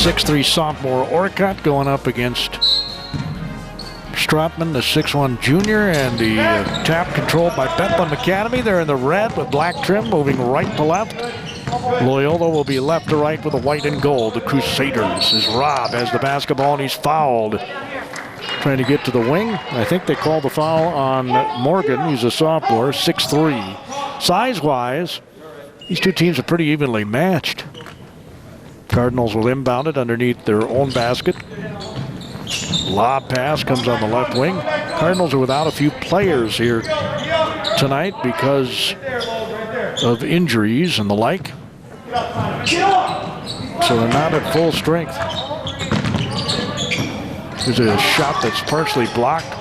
6'3" sophomore Orcutt going up against Stratman, the 6'1" junior, and the tap controlled by Bethlehem Academy. They're in the red with black trim, moving right to left. Loyola will be left to right with the white and gold. The Crusaders as Rob has the basketball and he's fouled. Trying to get to the wing. I think they called the foul on Morgan. He's a sophomore, 6'3". Size-wise, these two teams are pretty evenly matched. Cardinals will inbound it underneath their own basket. Lob pass comes on the left wing. Cardinals are without a few players here tonight because of injuries and the like. So they're not at full strength. There's a shot that's partially blocked,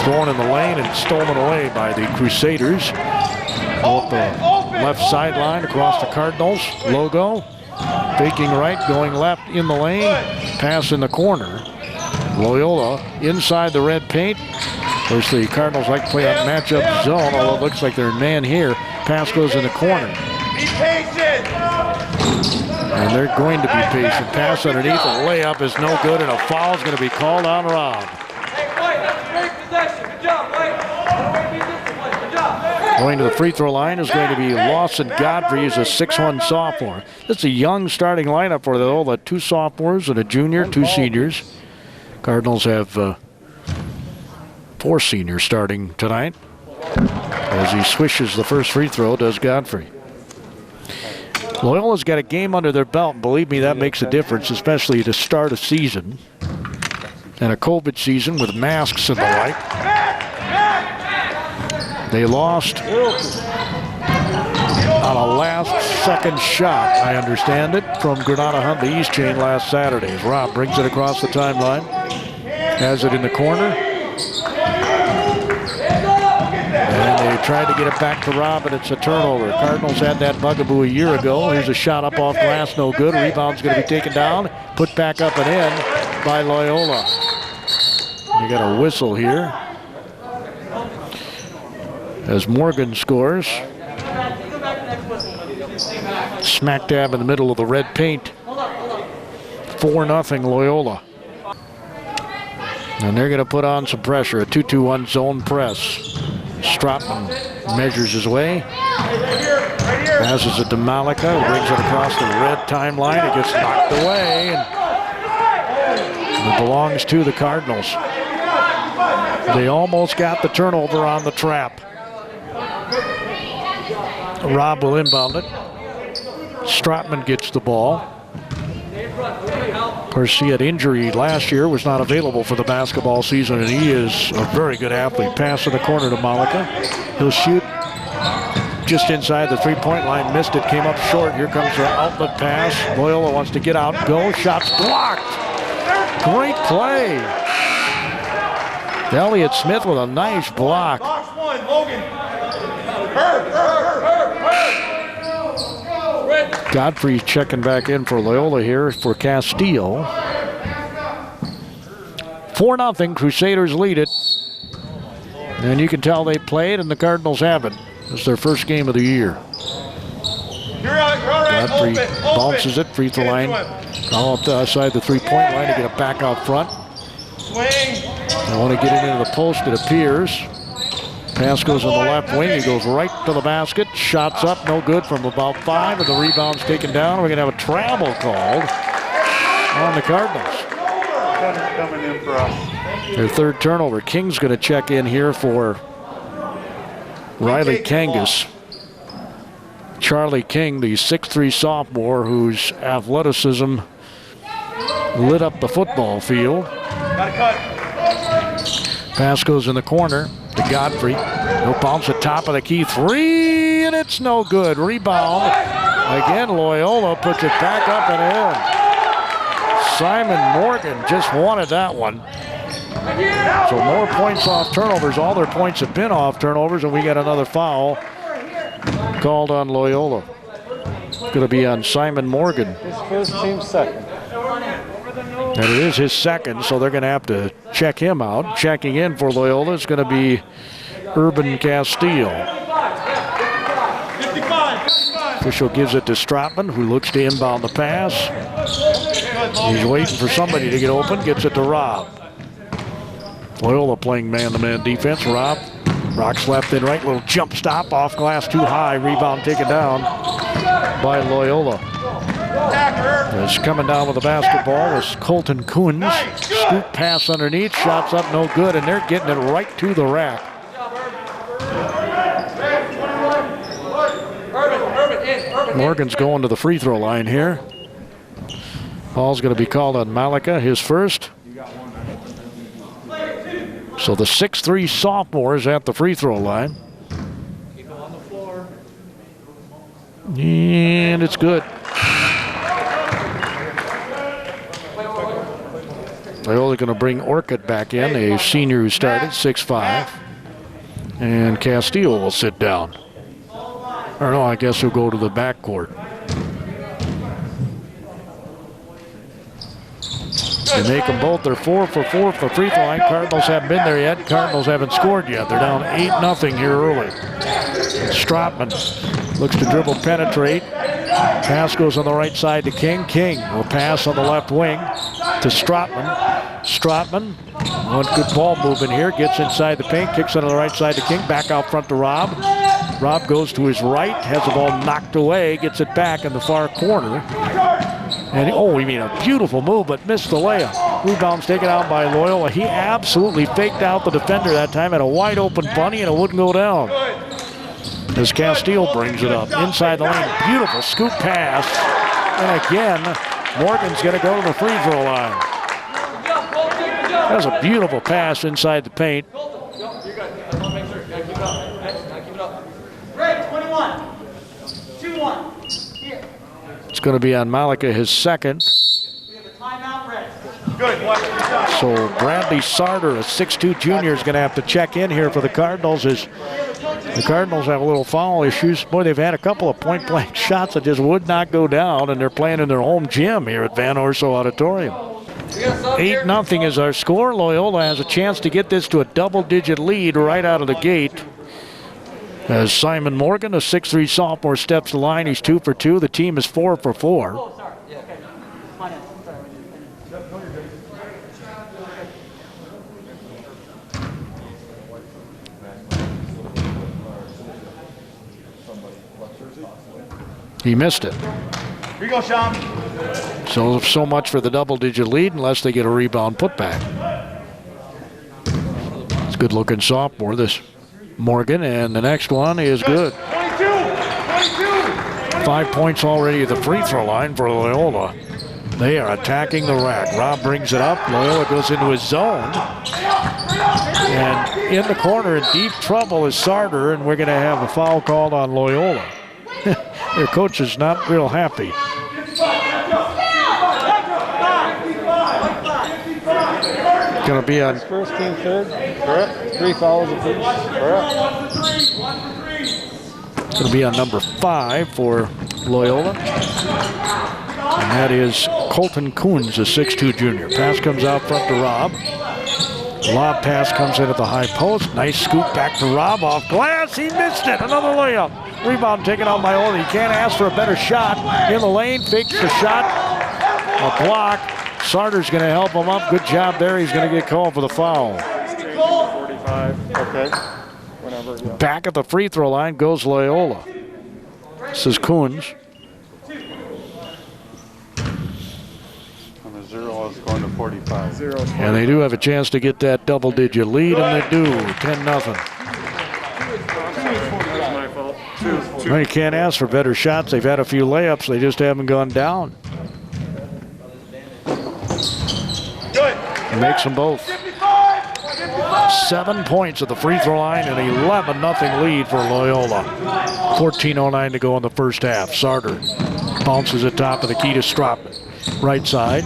thrown in the lane and stolen away by the Crusaders. Off the left sideline across the Cardinals logo. Faking right, going left in the lane. Pass in the corner. Loyola inside the red paint. Of course, the Cardinals like to play on matchup zone, although it looks like they're man here. Pass goes in the corner. Be patient. And they're going to be patient. Pass underneath, a layup is no good, and a foul is going to be called on Rob. Hey, White, that's a great possession. Good job, White. Good job. Going to the free throw line is going to be Lawson Godfrey. He's a 6'1" sophomore. This is a young starting lineup for the 2 sophomores and a junior, 2 seniors. Cardinals have 4 seniors starting tonight. As he swishes the first free throw, does Godfrey. Loyola's got a game under their belt, and believe me, that makes a difference, especially to start a season and a COVID season with masks and the like. They lost on a last-second shot, I understand it, from Granada Hunt, the East Chain last Saturday. As Rob brings it across the timeline, has it in the corner. And they tried to get it back to Rob, and it's a turnover. Cardinals had that bugaboo a year ago. Here's a shot up off glass, no good. Rebound's going to be taken down, put back up and in by Loyola. You got a whistle here as Morgan scores. Smack dab in the middle of the red paint. 4-0 Loyola. And they're going to put on some pressure, a 2-2-1 zone press. Stratman measures his way. Passes it to Malika, brings it across the red timeline. It gets knocked away, and it belongs to the Cardinals. They almost got the turnover on the trap. Rob will inbound it. Stratman gets the ball. Of course, he had injury last year, was not available for the basketball season, and he is a very good athlete. Pass in the corner to Malika. He'll shoot just inside the three-point line. Missed it, came up short. Here comes the outlet pass. Loyola wants to get out, go. Shots blocked. Great play. Elliott Smith with a nice block. Godfrey checking back in for Loyola here for Castile. 4-0, Crusaders lead it. And you can tell they played and the Cardinals haven't. It's their first game of the year. Godfrey bounces it, free throw line. All up outside the three-point line to get it back out front. They want to get it into the post, it appears. Pass goes on the left wing. He goes right to the basket. Shots up, no good from about 5, and the rebound's taken down. We're going to have a travel called on the Cardinals. Coming in for us. Their third turnover. King's going to check in here for Riley Kangas. Charlie King, the 6'3" sophomore whose athleticism lit up the football field. Pass goes in the corner to Godfrey. He'll bounce the top of the key. 3, and it's no good. Rebound. Again, Loyola puts it back up and in. Simon Morgan just wanted that one. So more points off turnovers. All their points have been off turnovers, and we got another foul called on Loyola. Going to be on Simon Morgan. His first team second. And it is his second, so they're going to have to check him out. Checking in for Loyola is going to be Urban Castile. Official gives it to Stratman, who looks to inbound the pass. He's waiting for somebody to get open, gets it to Rob. Loyola playing man-to-man defense. Rob rocks left and right, little jump stop off glass too high. Rebound taken down by Loyola. Is coming down with the basketball is Colton Coons. Scoop pass underneath, shots up no good, and they're getting it right to the rack. Morgan's going to the free throw line here. Ball's going to be called on Malika, his first. So the 6'3" sophomore is at the free throw line. And it's good. Loyola going to bring Orcutt back in, a senior who started, 6'5". And Castillo will sit down. Or no, I guess he'll go to the backcourt. They make them both. They're 4 for 4 for the free throw line. Cardinals haven't been there yet. Cardinals haven't scored yet. They're down 8-0 here early. Stratman looks to dribble, penetrate. Pass goes on the right side to King. King will pass on the left wing to Stratman. Stratman, one good ball movement here. Gets inside the paint, kicks it on the right side to King. Back out front to Rob. Rob goes to his right, has the ball knocked away, gets it back in the far corner. And, a beautiful move, but missed the layup. Rebound's taken out by Loyola. He absolutely faked out the defender that time, had a wide open bunny, and it wouldn't go down. As Castillo brings it up. Inside the lane, beautiful scoop pass. And again, Morgan's going to go to the free throw line. That was a beautiful pass inside the paint. It's going to be on Malika, his second. So Bradley Sarter, a 6'2" junior, is going to have to check in here for the Cardinals. The Cardinals have a little foul issues. Boy, they've had a couple of point-blank shots that just would not go down, and they're playing in their home gym here at Van Orso Auditorium. 8-0 is our score. Loyola has a chance to get this to a double-digit lead right out of the gate. As Simon Morgan, a 6'3" sophomore, steps the line. He's 2 for 2. The team is 4 for 4. He missed it. Here you go, Sean. So much for the double-digit lead unless they get a rebound putback. It's a good-looking sophomore, this Morgan, and the next one is good. 22. 5 points already at the free throw line for Loyola. They are attacking the rack. Rob brings it up. Loyola goes into his zone. And in the corner in deep trouble is Sarter, and we're going to have a foul called on Loyola. Their coach is not real happy. Going to be on First team third, correct? 3 fouls apiece, correct? Going to be on number 5 for Loyola. And that is Colton Coons, a 6'2" junior. Pass comes out front to Rob. Lob pass comes in at the high post. Nice scoop back to Rob off glass. He missed it. Another layup. Rebound taken out by Loyola. You can't ask for a better shot. In the lane, fakes the shot. A block. Sarter's going to help him up. Good job there. He's going to get called for the foul. 45, okay. Whenever, yeah. Back at the free throw line goes Loyola. This is Coons. And the 0 is going to 45. And they do have a chance to get that double-digit lead, and they do. 10-0. Well, you can't ask for better shots. They've had a few layups. They just haven't gone down. He makes them both. 7 points at the free throw line and 11-0 lead for Loyola. 14:09 to go in the first half. Sarter bounces it top of the key to Stratman. Right side.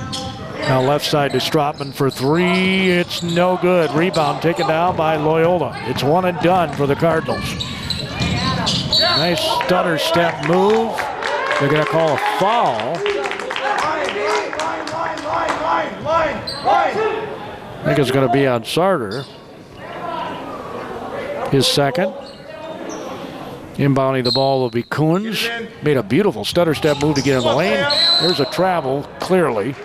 Now left side to Stratman for 3. It's no good. Rebound taken down by Loyola. It's one and done for the Cardinals. Nice stutter step move. They're going to call a foul. I think it's going to be on Sarter. His second. Inbounding the ball will be Coons. Made a beautiful stutter step move to get in the lane. There's a travel, clearly.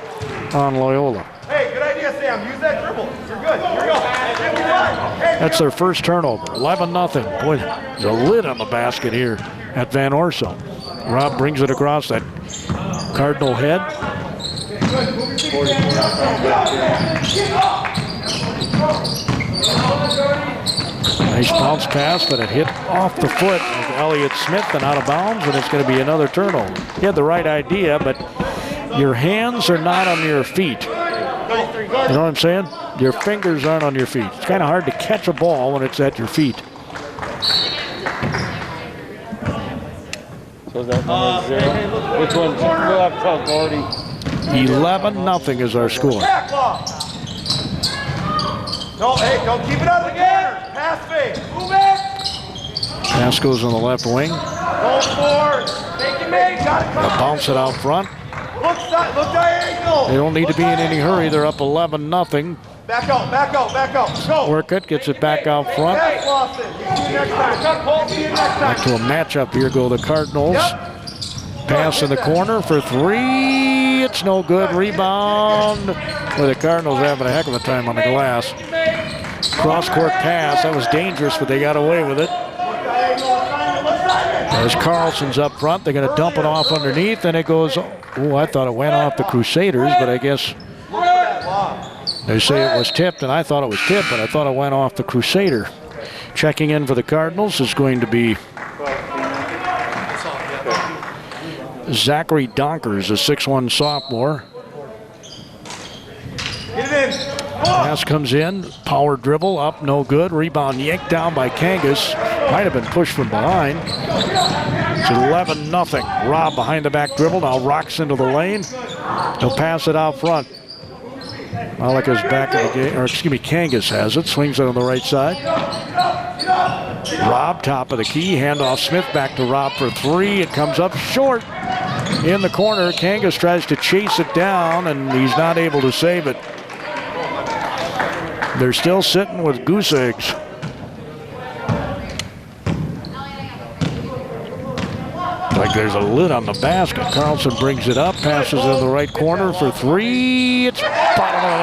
on Loyola. Hey, good idea, Sam. Use that dribble. You're good. Here we go. 55. Hey, That's their first turnover, 11-0. Boy, there's a lid on the basket here at Van Orso. Rob brings it across that Cardinal head. Nice bounce pass, but it hit off the foot of Elliott Smith and out of bounds, and it's going to be another turnover. He had the right idea, but your hands are not on your feet. You know what I'm saying? Your fingers aren't on your feet. It's kind of hard to catch a ball when it's at your feet. So is that number 0? Which one? We'll have to tell Gordy. 11-0 is our score. back ball. No, hey, don't keep it out of the corner. Pass fake. Move it. Pass goes on the left wing. Go forward. Make it, make. Got it. They'll bounce it out front. Look diagonal. They don't need to be in any hurry. They're up 11-0. Back out, back out, back out. Go. Workett gets it back out front. Pass, Lawson. See you next time. See you next time. Back to a matchup here go the Cardinals. Pass in the corner for three. It's no good. Rebound. Where the Cardinals are having a heck of a time on the glass. Cross-court pass. That was dangerous, but they got away with it. As Carlson's up front, they're going to dump it off underneath, and it goes, oh, I thought it went off the Crusaders, but I guess they say it was tipped, and I thought it was tipped, but I thought it went off the Crusader. Checking in for the Cardinals is going to be Zachary Donkers, a 6'1 sophomore. Get it in. Pass comes in, power dribble, up, no good. Rebound yanked down by Kangas. Might have been pushed from behind. It's 11-0. Rob behind the back dribble, now rocks into the lane. He'll pass it out front. Malika's back of the game, or excuse me, Kangas has it, swings it on the right side. Rob, top of the key, handoff Smith back to Rob for three. It comes up short in the corner. Kangas tries to chase it down, and he's not able to save it. They're still sitting with goose eggs. Like there's a lid on the basket. Carlson brings it up, passes in the right corner for three. It's bottom of the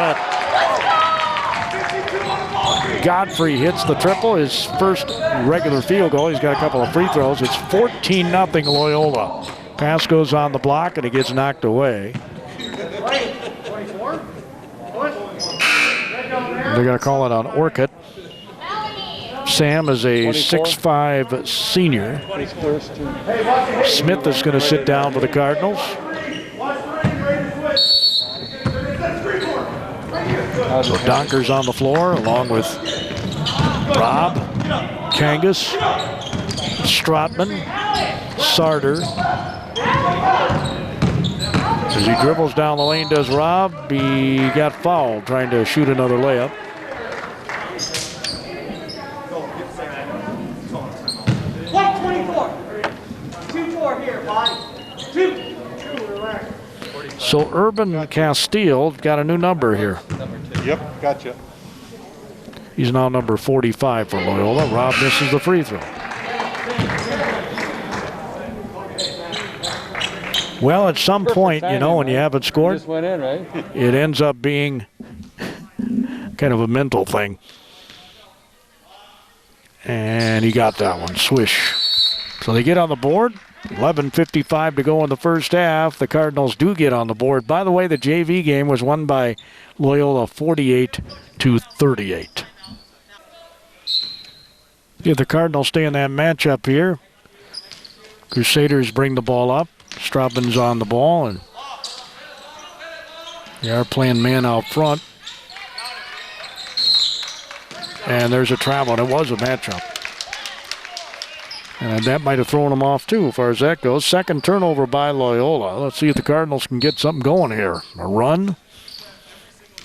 net. Godfrey hits the triple, his first regular field goal. He's got a couple of free throws. It's 14-0 Loyola. Pass goes on the block and it gets knocked away. They're going to call it on Orchid. Sam is a 6'5 senior. Smith is going to sit down for the Cardinals. So Donker's on the floor along with Rob, Kangas, Stratman, Sarder. As he dribbles down the lane, does Rob. He got fouled trying to shoot another layup. So Urban Castile got a new number here. Yep, gotcha. He's now number 45 for Loyola. Rob misses the free throw. Well, at some point, you know, when you haven't scored, Just went in, right? it ends up being kind of a mental thing. And he got that one, swish. So they get on the board. 11:55 to go in the first half. The Cardinals do get on the board. By the way, the JV game was won by Loyola 48-38. Yeah, the Cardinals stay in that matchup here. Crusaders bring the ball up. Straubin's on the ball, and they are playing man out front. And there's a travel, and it was a matchup. And that might have thrown them off, too, as far as that goes. Second turnover by Loyola. Let's see if the Cardinals can get something going here. A run.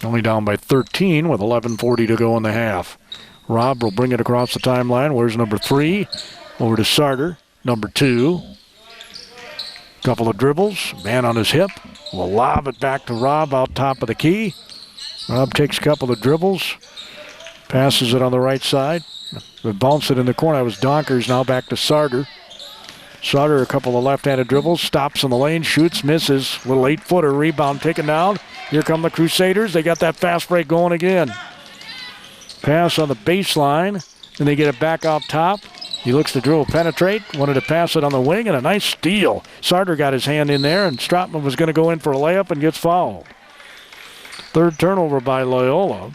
Only down by 13 with 11:40 to go in the half. Rob will bring it across the timeline. Where's number 3? Over to Sarder. Number 2. Couple of dribbles. Man on his hip. Will lob it back to Rob out top of the key. Rob takes a couple of dribbles. Passes it on the right side. They bounce it in the corner. That was Donkers. Now back to Sarder. Sarder, a couple of left-handed dribbles. Stops in the lane. Shoots. Misses. Little 8-footer. Rebound taken down. Here come the Crusaders. They got that fast break going again. Pass on the baseline, and they get it back out top. He looks to dribble, penetrate, wanted to pass it on the wing, and a nice steal. Sarter got his hand in there, and Stratman was going to go in for a layup and gets fouled. Third turnover by Loyola.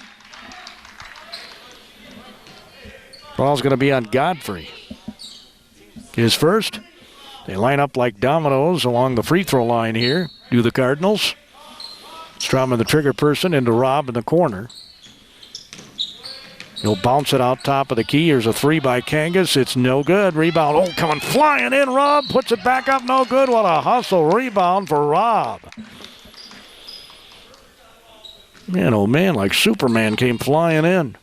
Ball's going to be on Godfrey. His first. They line up like dominoes along the free throw line here, do the Cardinals. Stratman, the trigger person, into Robb in the corner. He'll bounce it out top of the key. Here's a three by Kangas. It's no good. Rebound. Oh, coming flying in. Robb puts it back up. No good. What a hustle rebound for Robb. Man, oh man, like Superman came flying in.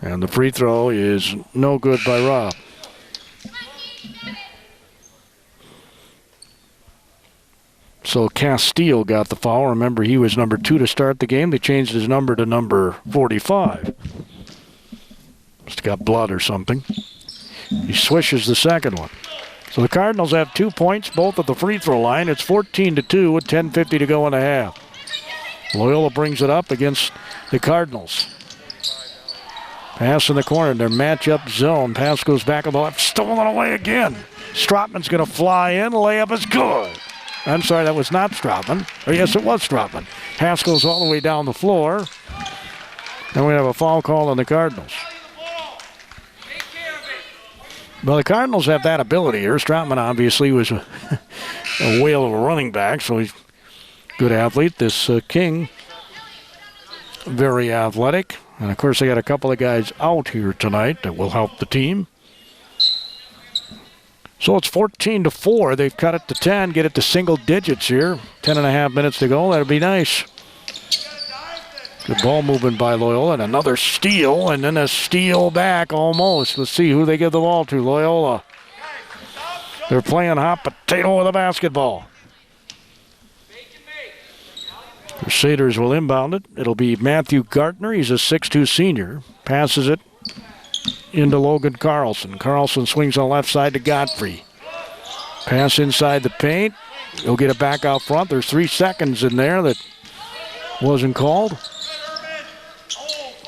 And the free throw is no good by Robb. So Castile got the foul. Remember, he was number 2 to start the game. They changed his number to number 45. Must have got blood or something. He swishes the second one. So the Cardinals have 2 points, both at the free throw line. It's 14-2 with 10:50 to go in the half. Loyola brings it up against the Cardinals. Pass in the corner, their matchup zone. Pass goes back on the left, stolen away again. Stratman's going to fly in, layup is good. I'm sorry, that was not Stratman. Or yes, it was Stratman. Pass goes all the way down the floor. And we have a foul call on the Cardinals. Well, the Cardinals have that ability here. Stratman obviously was a whale of a running back, so he's a good athlete. This King, very athletic. And, of course, they got a couple of guys out here tonight that will help the team. So it's 14-4. They've cut it to 10, get it to single digits here. 10.5 minutes to go. That'd be nice. Good ball movement by Loyola. And another steal, and then a steal back almost. Let's see who they give the ball to. Loyola. They're playing hot potato with a basketball. Crusaders will inbound it. It'll be Matthew Gartner. He's a 6'2 senior. Passes it into Logan Carlson. Carlson swings on the left side to Godfrey. Pass inside the paint. He'll get it back out front. There's 3 seconds in there that wasn't called.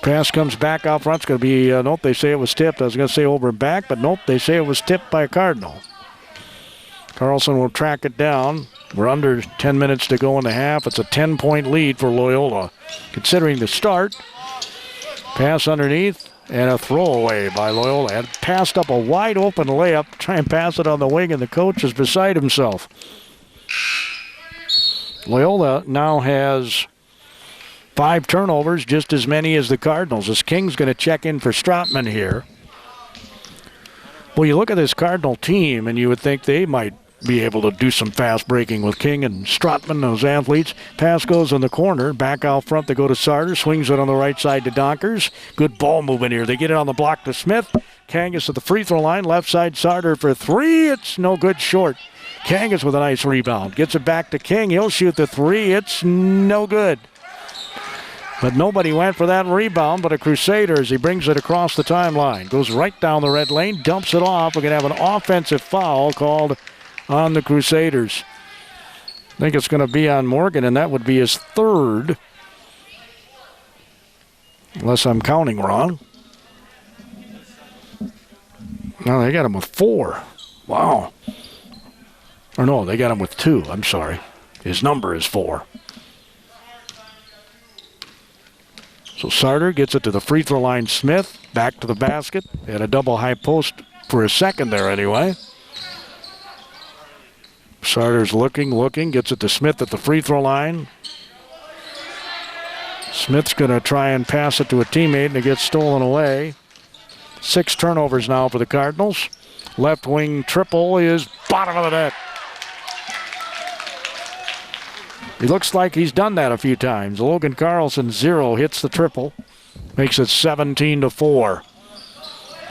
Pass comes back out front. It's going to be, nope, they say it was tipped. I was going to say over and back, but nope, they say it was tipped by a Cardinal. Carlson will track it down. We're under 10 minutes to go in the half. It's a 10-point lead for Loyola. Considering the start, pass underneath, and a throwaway by Loyola. Had passed up a wide-open layup, try and pass it on the wing, and the coach is beside himself. Loyola now has 5 turnovers, just as many as the Cardinals. As King's going to check in for Stratman here. Well, you look at this Cardinal team, and you would think they might be able to do some fast breaking with King and Stratman, those athletes. Pass goes in the corner. Back out front, they go to Sarter. Swings it on the right side to Donkers. Good ball movement here. They get it on the block to Smith. Kangas at the free throw line. Left side, Sarter for 3. It's no good, short. Kangas with a nice rebound. Gets it back to King. He'll shoot the 3. It's no good. But nobody went for that rebound but a Crusader as he brings it across the timeline. Goes right down the red lane, dumps it off. We're going to have an offensive foul called on the Crusaders. I think it's going to be on Morgan, and that would be his 3rd. Unless I'm counting wrong. No, they got him with 4. Wow. Or no, they got him with 2. I'm sorry. His number is 4. So Sarter gets it to the free throw line. Smith back to the basket. They had a double high post for a second there anyway. Sarter's looking, gets it to Smith at the free throw line. Smith's going to try and pass it to a teammate, and it gets stolen away. 6 turnovers now for the Cardinals. Left wing triple is bottom of the net. He looks like he's done that a few times. Logan Carlson, 0, hits the triple. Makes it 17-4.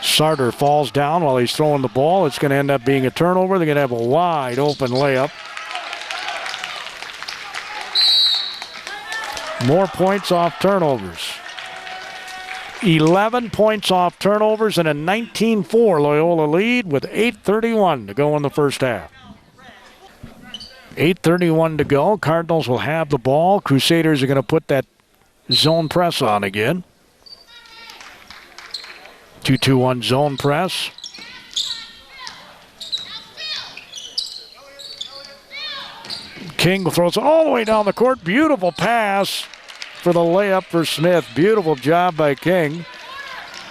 Sarter falls down while he's throwing the ball. It's going to end up being a turnover. They're going to have a wide open layup. More points off turnovers. 11 points off turnovers and a 19-4 Loyola lead with 8:31 to go in the first half. 8:31 to go. Cardinals will have the ball. Crusaders are going to put that zone press on again. 2-2-1 zone press. King throws it all the way down the court. Beautiful pass for the layup for Smith. Beautiful job by King.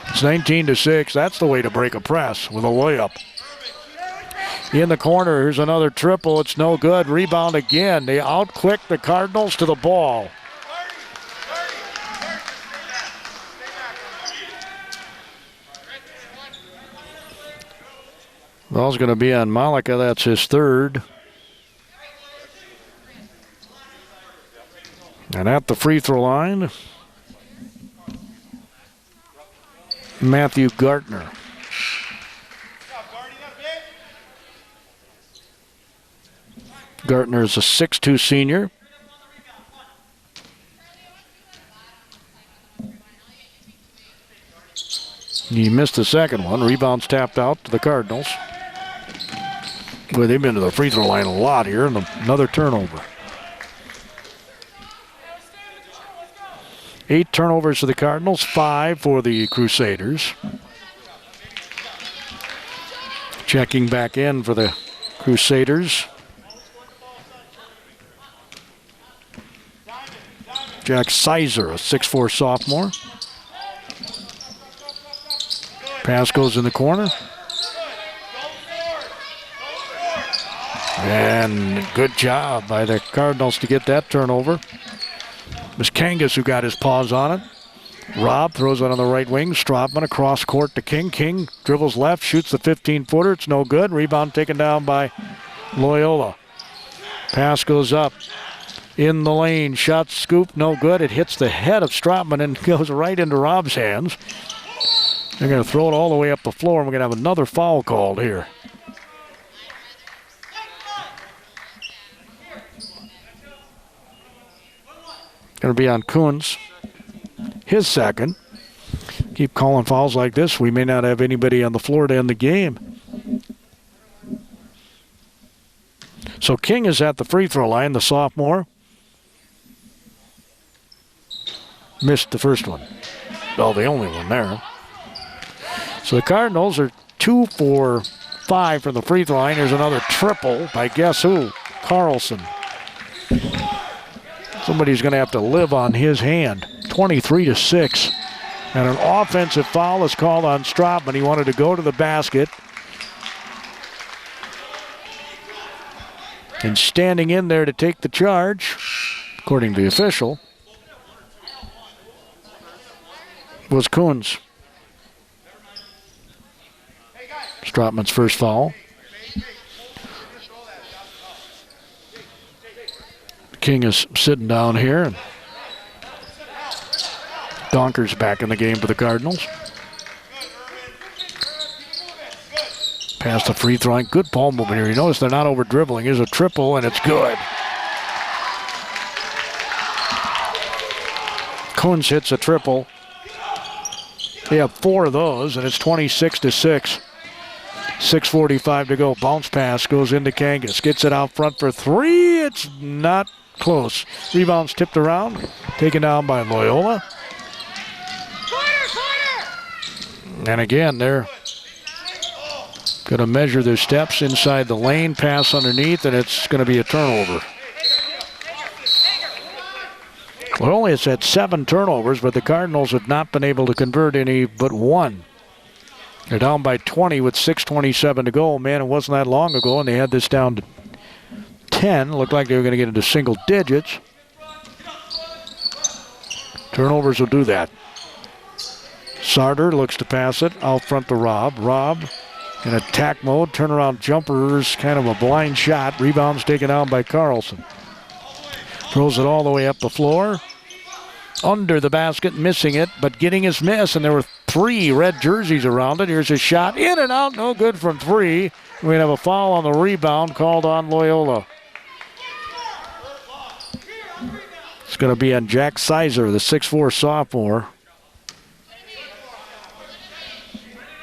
It's 19-6. That's the way to break a press, with a layup. In the corner, here's another triple. It's no good. Rebound again. They outquick the Cardinals to the ball. Ball's going to be on Malika. That's his third. And at the free throw line, Matthew Gartner. Gartner is a 6'2 senior. He missed the second one. Rebounds tapped out to the Cardinals. Boy, they've been to the free throw line a lot here, and another turnover. 8 turnovers for the Cardinals, 5 for the Crusaders. Checking back in for the Crusaders. Jack Sizer, a 6'4 sophomore. Pass goes in the corner. And good job by the Cardinals to get that turnover. It was Kangas who got his paws on it. Robb throws it on the right wing. Strautman across court to King. King dribbles left, shoots the 15-footer. It's no good. Rebound taken down by Loyola. Pass goes up in the lane. Shot scoop, no good. It hits the head of Strautman and goes right into Robb's hands. They're going to throw it all the way up the floor, and we're going to have another foul called here. Going to be on Coons. His second. Keep calling fouls like this, we may not have anybody on the floor to end the game. So King is at the free throw line, the sophomore. Missed the first one. Oh, the only one there. So the Cardinals are 2 for 5 from the free throw line. There's another triple by guess who? Carlson. Somebody's going to have to live on his hand. 23-6. And an offensive foul is called on Strautman. He wanted to go to the basket. And standing in there to take the charge, according to the official, was Coons. Strautman's first foul. King is sitting down here. And Donker's back in the game for the Cardinals. Past the free throw line. Good ball movement here. You notice they're not over dribbling. Here's a triple, and it's good. Coons hits a triple. They have 4 of those, and it's 26-6. 6:45 to go. Bounce pass goes into Kangas. Gets it out front for 3. It's not close. Rebounds tipped around. Taken down by Loyola. And again, they're going to measure their steps inside the lane. Pass underneath, and it's going to be a turnover. Loyola has had 7 turnovers, but the Cardinals have not been able to convert any but 1. They're down by 20 with 6:27 to go. Man, it wasn't that long ago, and they had this down to 10. Looked like they were going to get into single digits. Turnovers will do that. Sarter looks to pass it out front to Robb. Robb in attack mode. Turnaround jumpers, kind of a blind shot. Rebounds taken down by Carlson. Throws it all the way up the floor. Under the basket, missing it, but getting his miss, and there were 3 red jerseys around it. Here's a shot, in and out, no good from 3. We're going to have a foul on the rebound called on Loyola. It's going to be on Jack Sizer, the 6'4 sophomore.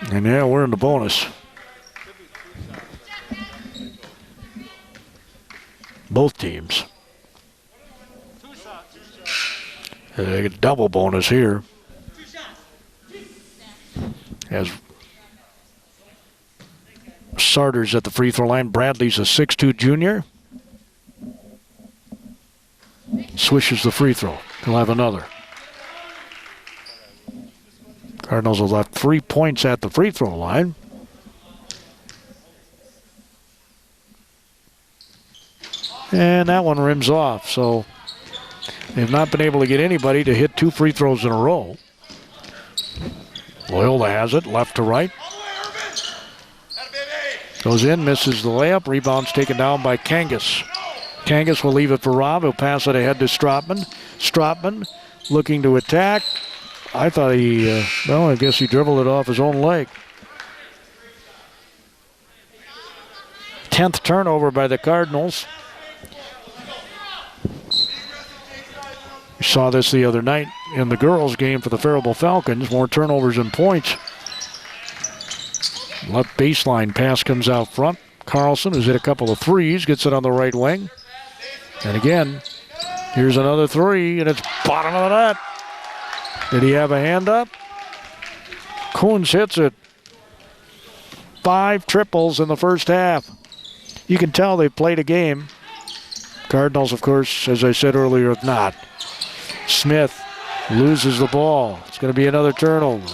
And yeah, we're in the bonus. Both teams. They get a double bonus here. As Sarter's at the free throw line. Bradley's a 6'2 junior. Swishes the free throw. He'll have another. Cardinals have left 3 points at the free throw line. And that one rims off, so they've not been able to get anybody to hit 2 free throws in a row. Loyola has it, left to right. Goes in, misses the layup. Rebound's taken down by Kangas. Kangas will leave it for Rob. He'll pass it ahead to Stropman. Stropman looking to attack. I thought I guess he dribbled it off his own leg. 10th turnover by the Cardinals. We saw this the other night in the girls' game for the Faribault Falcons. More turnovers than points. Left baseline pass comes out front. Carlson, who's hit a couple of threes, gets it on the right wing. And again, here's another three, and it's bottom of the net. Did he have a hand up? Coons hits it. 5 triples in the first half. You can tell they played a game. Cardinals, of course, as I said earlier, not. Smith loses the ball. It's going to be another turnover.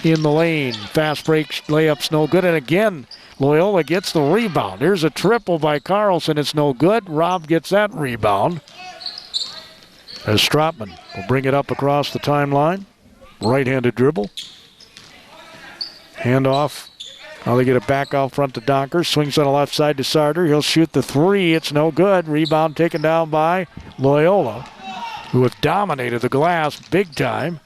In the lane. Fast break layup's no good. And again, Loyola gets the rebound. Here's a triple by Carlson. It's no good. Rob gets that rebound. As Stropman will bring it up across the timeline. Right-handed dribble. Handoff. Now they get it back out front to Donker. Swings on the left side to Sarter. He'll shoot the three. It's no good. Rebound taken down by Loyola, who have dominated the glass big time.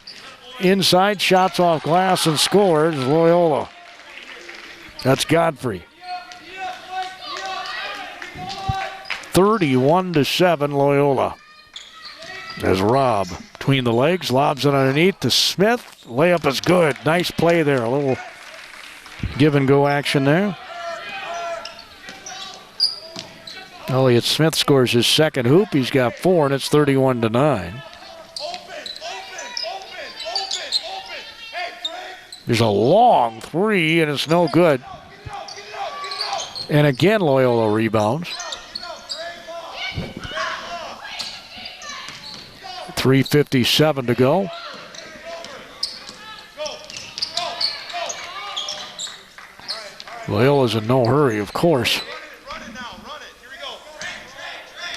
Inside, shots off glass and scores Loyola. That's Godfrey. 31-7 Loyola. As Rob between the legs, lobs it underneath to Smith. Layup is good. Nice play there. A little give and go action there. Elliott Smith scores his second hoop. He's got 4, and it's 31-9. There's a long three, and it's no good. And again, Loyola rebounds. 3:57 to go. Loyola's in no hurry, of course.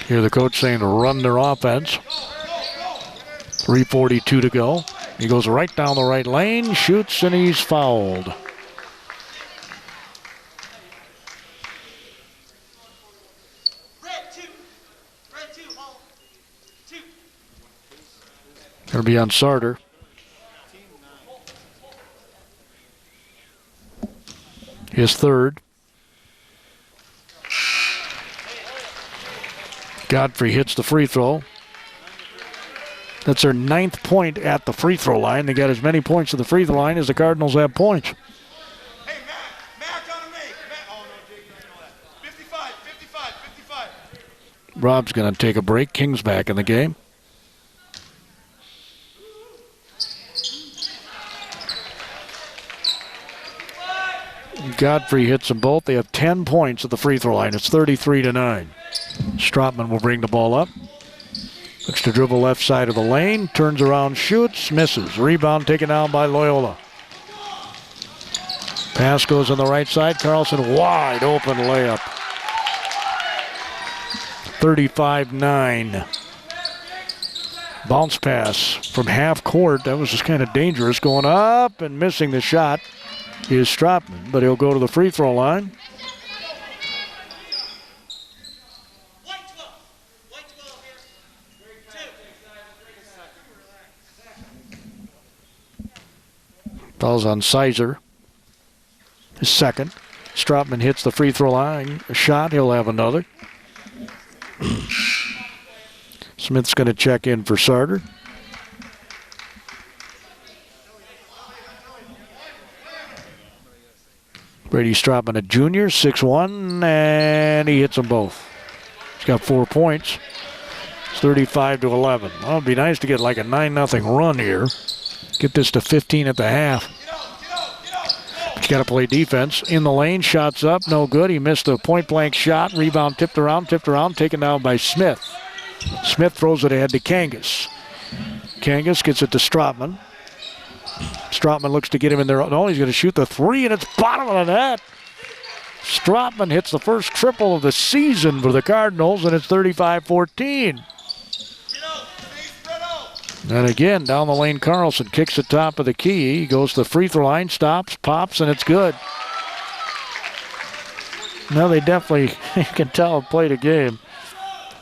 Hear the coach saying to run their offense. 3:42 to go. He goes right down the right lane, shoots, and he's fouled. Going to be on Sarter. His third. Godfrey hits the free throw. That's their 9th point at the free throw line. They got as many points at the free throw line as the Cardinals have points. Hey, Matt on me. Oh, no, Jake doesn't know that. 55. Rob's going to take a break. King's back in the game. Godfrey hits them both. They have 10 points at the free throw line. It's 33-9. Stropman will bring the ball up. Looks to dribble left side of the lane. Turns around, shoots, misses. Rebound taken down by Loyola. Pass goes on the right side. Carlson, wide open layup. 35-9. Bounce pass from half court. That was just kind of dangerous. Going up and missing the shot is Stropman, but he'll go to the free throw line. Foul's on Sizer. His second. Stropman hits the free throw line. A shot, he'll have another. Smith's going to check in for Sarter. Brady Stropman, a junior, 6'1", and he hits them both. He's got 4 points. It's 35-11. Well, it'd be nice to get like a 9-0 run here. Get this to 15 at the half. But you got to play defense. In the lane, shots up, no good. He missed a point-blank shot. Rebound tipped around, taken down by Smith. Smith throws it ahead to Kangas. Kangas gets it to Stropman. Stropman looks to get him in there. No, he's going to shoot the three, and it's bottom of the net. Stropman hits the first triple of the season for the Cardinals, and it's 35-14. And again, down the lane, Carlson kicks the top of the key. He goes to the free throw line, stops, pops, and it's good. Now they definitely, you can tell, played a game.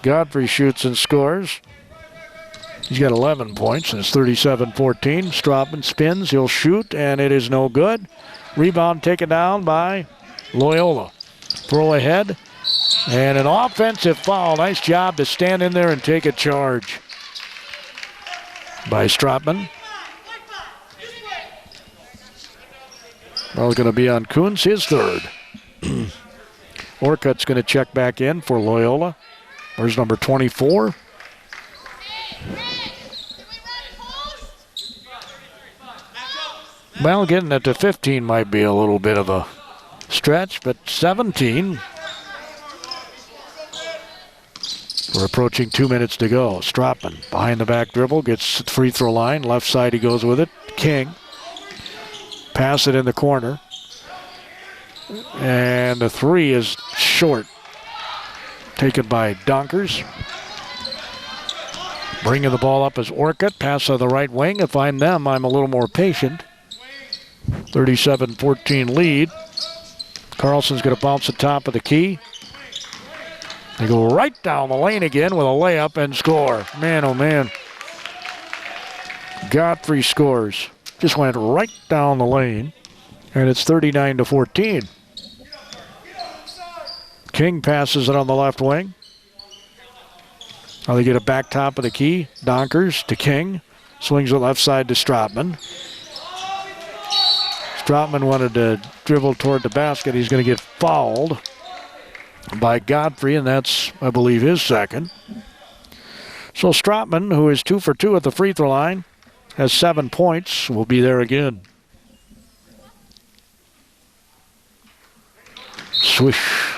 Godfrey shoots and scores. He's got 11 points, and it's 37-14. Stropman spins, he'll shoot, and it is no good. Rebound taken down by Loyola. Throw ahead, and an offensive foul. Nice job to stand in there and take a charge by Stropman. Well, it's going to be on Kuntz, his third. Orcutt's going to check back in for Loyola. There's number 24. Well, getting it to 15 might be a little bit of a stretch, but 17. We're approaching 2 minutes to go. Stropman behind the back dribble, gets the free throw line. Left side, he goes with it. King. Pass it in the corner. And the three is short. Taken by Donkers. Bringing the ball up is Orcutt. Pass on the right wing. If I'm them, I'm a little more patient. 37-14 lead. Carlson's going to bounce the top of the key. They go right down the lane again with a layup and score. Man, oh man. Godfrey scores. Just went right down the lane. And it's 39-14. King passes it on the left wing. Now they get it back top of the key. Donkers to King. Swings it left side to Stropman. Stropman wanted to dribble toward the basket. He's going to get fouled by Godfrey, and that's, I believe, his second. So Stropman, who is 2 for 2 at the free throw line, has 7 points, will be there again. Swish.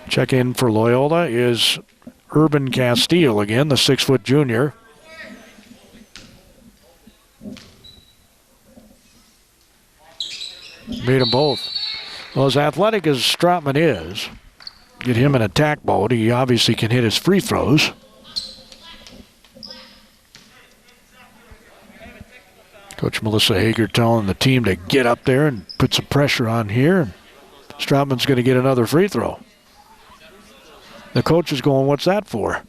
Check in for Loyola is Urban Castile again, the 6-foot junior. Made them both. Well, as athletic as Stropman is, get him in attack mode. He obviously can hit his free throws. Coach Melissa Hager telling the team to get up there and put some pressure on here. Stropman's going to get another free throw. The coach is going, what's that for?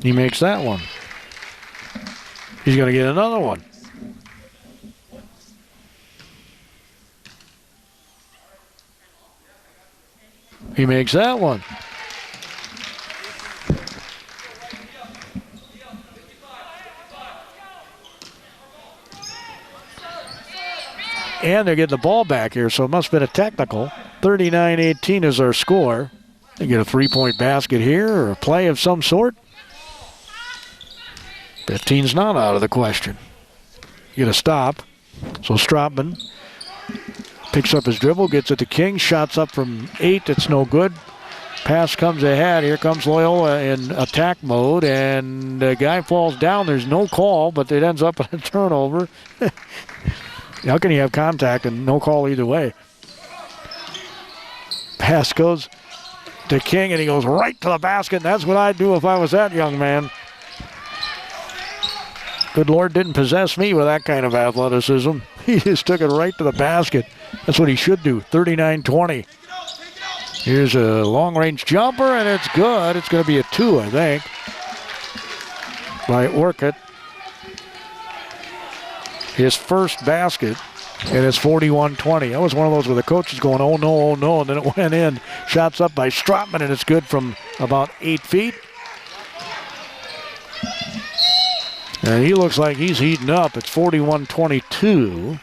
He makes that one. He's going to get another one. He makes that one. And they're getting the ball back here, so it must have been a technical. 39-18 is our score. They get a three-point basket here or a play of some sort. 15's not out of the question. Get a stop. So Stropman picks up his dribble, gets it to King, shots up from 8, it's no good. Pass comes ahead, here comes Loyola in attack mode, and the guy falls down, there's no call, but it ends up in a turnover. How can you have contact and no call either way? Pass goes to King, and he goes right to the basket, and that's what I'd do if I was that young man. Good Lord didn't possess me with that kind of athleticism. He just took it right to the basket. That's what he should do, 39-20. Here's a long-range jumper, and it's good. It's going to be a 2, I think, by Orcutt. His first basket, and it's 41-20. That was one of those where the coach is going, oh no, and then it went in. Shots up by Stropman, and it's good from about 8 feet. And he looks like he's heating up. It's 41-22.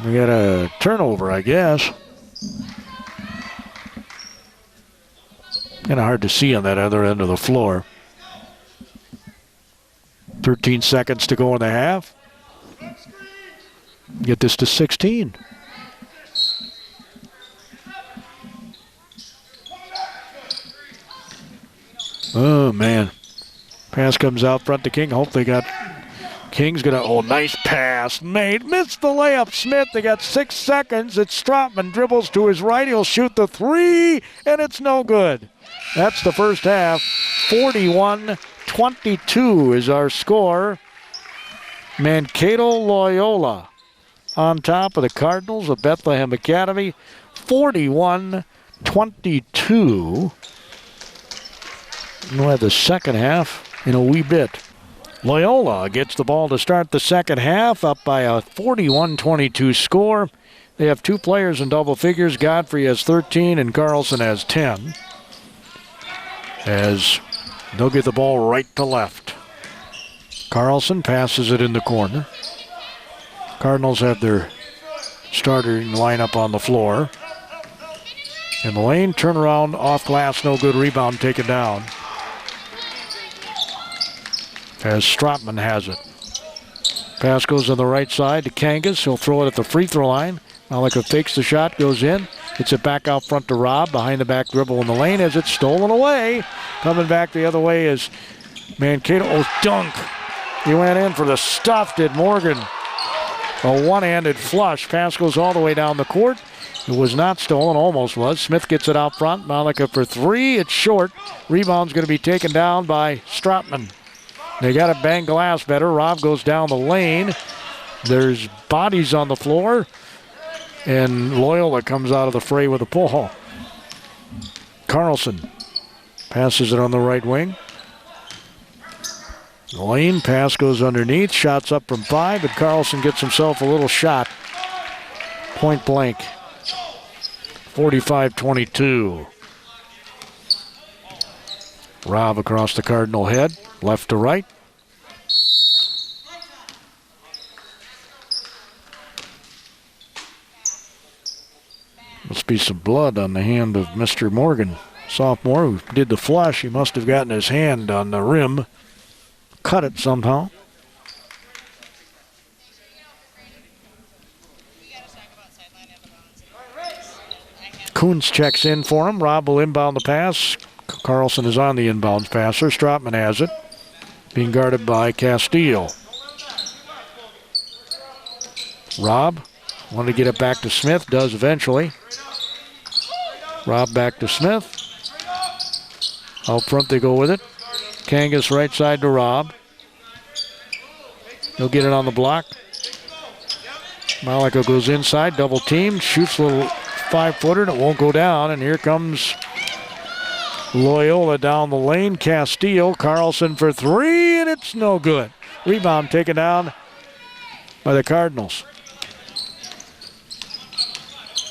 We got a turnover, I guess. Kind of hard to see on that other end of the floor. 13 seconds to go in the half. Get this to 16. Oh, man. Pass comes out front to King. Hope they got... King's going to... Oh, nice pass made. Missed the layup. Smith, they got 6 seconds. It's Stropman. Dribbles to his right. He'll shoot the three, and it's no good. That's the first half. 41-22 is our score. Mankato Loyola on top of the Cardinals of Bethlehem Academy. 41-22. We'll have the second half in a wee bit. Loyola gets the ball to start the second half, up by a 41-22 score. They have 2 players in double figures. Godfrey has 13 and Carlson has 10. As they'll get the ball right to left. Carlson passes it in the corner. Cardinals have their starting lineup on the floor. In the lane, turnaround, off glass, no good, rebound taken down. As Stropman has it. Pass goes on the right side to Kangas. He'll throw it at the free throw line. Malika fakes the shot, goes in. Gets it back out front to Rob. Behind the back dribble in the lane as it's stolen away. Coming back the other way is Mankato. Oh, dunk. He went in for the stuff, did Morgan. A one-handed flush. Pass goes all the way down the court. It was not stolen, almost was. Smith gets it out front. Malika for three. It's short. Rebound's going to be taken down by Stropman. They got to bang glass better. Rob goes down the lane. There's bodies on the floor. And Loyola comes out of the fray with a pull. Carlson passes it on the right wing. The lane pass goes underneath. Shots up from 5, but Carlson gets himself a little shot. Point blank. 45-22. Rob across the Cardinal head. Left to right. Must be some blood on the hand of Mr. Morgan, sophomore, who did the flush. He must have gotten his hand on the rim. Cut it somehow. Coons checks in for him. Rob will inbound the pass. Carlson is on the inbounds passer. Stropman has it. Being guarded by Castile. Rob wanted to get it back to Smith. Does eventually. Rob back to Smith. Out front they go with it. Kangas right side to Rob. He'll get it on the block. Malika goes inside, double team, shoots a little 5-footer, and it won't go down. And here comes Loyola down the lane. Castile, Carlson for three, and it's no good. Rebound taken down by the Cardinals.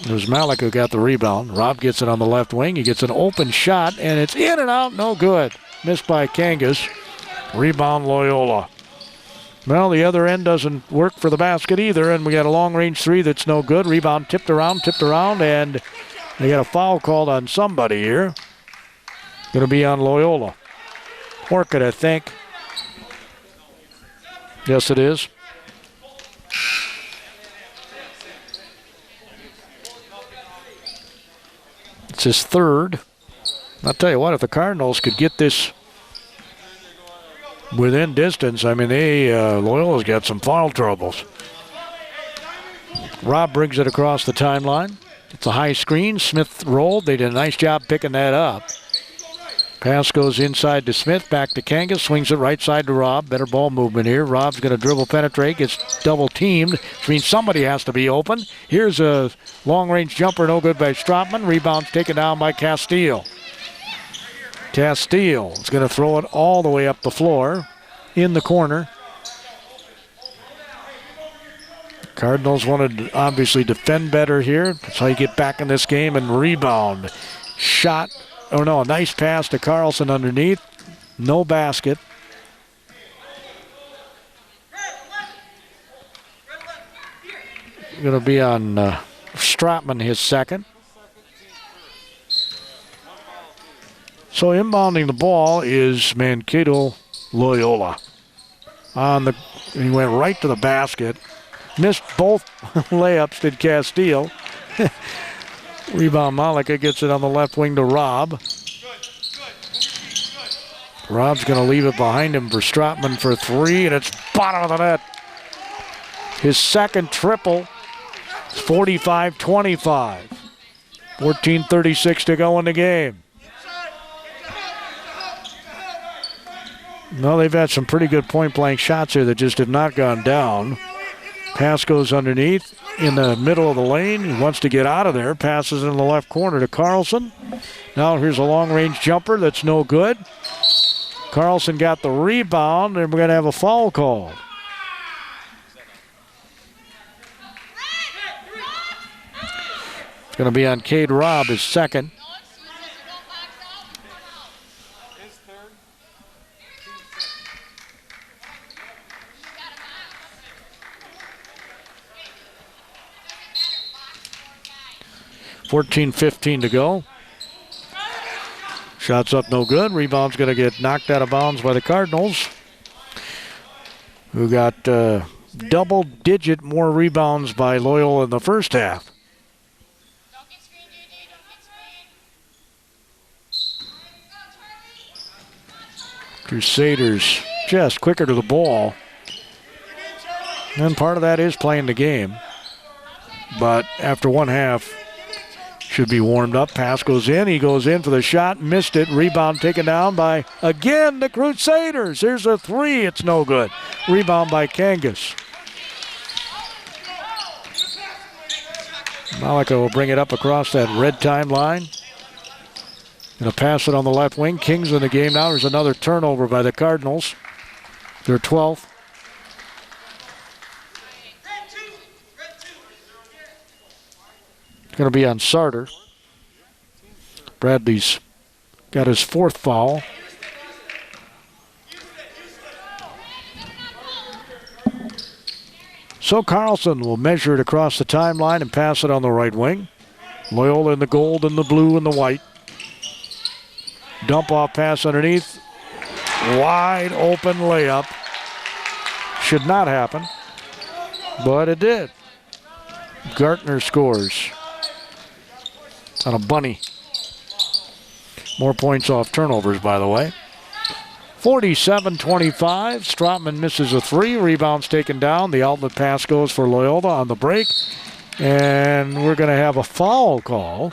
There's Malik who got the rebound. Rob gets it on the left wing. He gets an open shot, and it's in and out, no good. Missed by Kangas. Rebound Loyola. Well, the other end doesn't work for the basket either, and we got a long-range three that's no good. Rebound tipped around, and they got a foul called on somebody here. Going to be on Loyola. Orchid, I think. Yes, it is. It's his third. I'll tell you what, if the Cardinals could get this within distance, I mean, Loyola's got some foul troubles. Rob brings it across the timeline. It's a high screen. Smith rolled. They did a nice job picking that up. Pass goes inside to Smith, back to Kangas, swings it right side to Rob. Better ball movement here. Rob's going to dribble penetrate, gets double teamed, which means somebody has to be open. Here's a long-range jumper, no good by Stropman. Rebound's taken down by Castile. Castile is going to throw it all the way up the floor in the corner. Cardinals wanted to obviously defend better here. That's how you get back in this game and rebound. Shot. Oh no, a nice pass to Carlson underneath. No basket. going to be on Stratman, his second. So inbounding the ball is Mankato Loyola. He went right to the basket. Missed both layups, did Castile. Rebound Malika gets it on the left wing to Rob. Rob's going to leave it behind him for Stratman for three, and it's bottom of the net. His second triple. 45-25. 14:36 to go in the game. No, they've had some pretty good point-blank shots here that just have not gone down. Pass goes underneath in the middle of the lane. He wants to get out of there. Passes in the left corner to Carlson. Now here's a long-range jumper that's no good. Carlson got the rebound, and we're going to have a foul call. It's going to be on Cade Robb, his second. .14-15 to go. Shots up no good. Rebound's going to get knocked out of bounds by the Cardinals, who got double-digit more rebounds by Loyola in the first half. Crusaders just quicker to the ball. And part of that is playing the game. But after one half, should be warmed up. Pass goes in. He goes in for the shot. Missed it. Rebound taken down by, again, the Crusaders. Here's a three. It's no good. Rebound by Kangas. Malika will bring it up across that red timeline. Going to pass it on the left wing. Kings in the game now. There's another turnover by the Cardinals. Their 12th. It's going to be on Sarter. Bradley's got his fourth foul. So Carlson will measure it across the timeline and pass it on the right wing. Loyola in the gold and the blue and the white. Dump off pass underneath. Wide open layup. Should not happen, but it did. Gartner scores on a bunny. More points off turnovers, by the way. 47-25. Stratman misses a three. Rebound's taken down. The outlet pass goes for Loyola on the break. And we're going to have a foul call.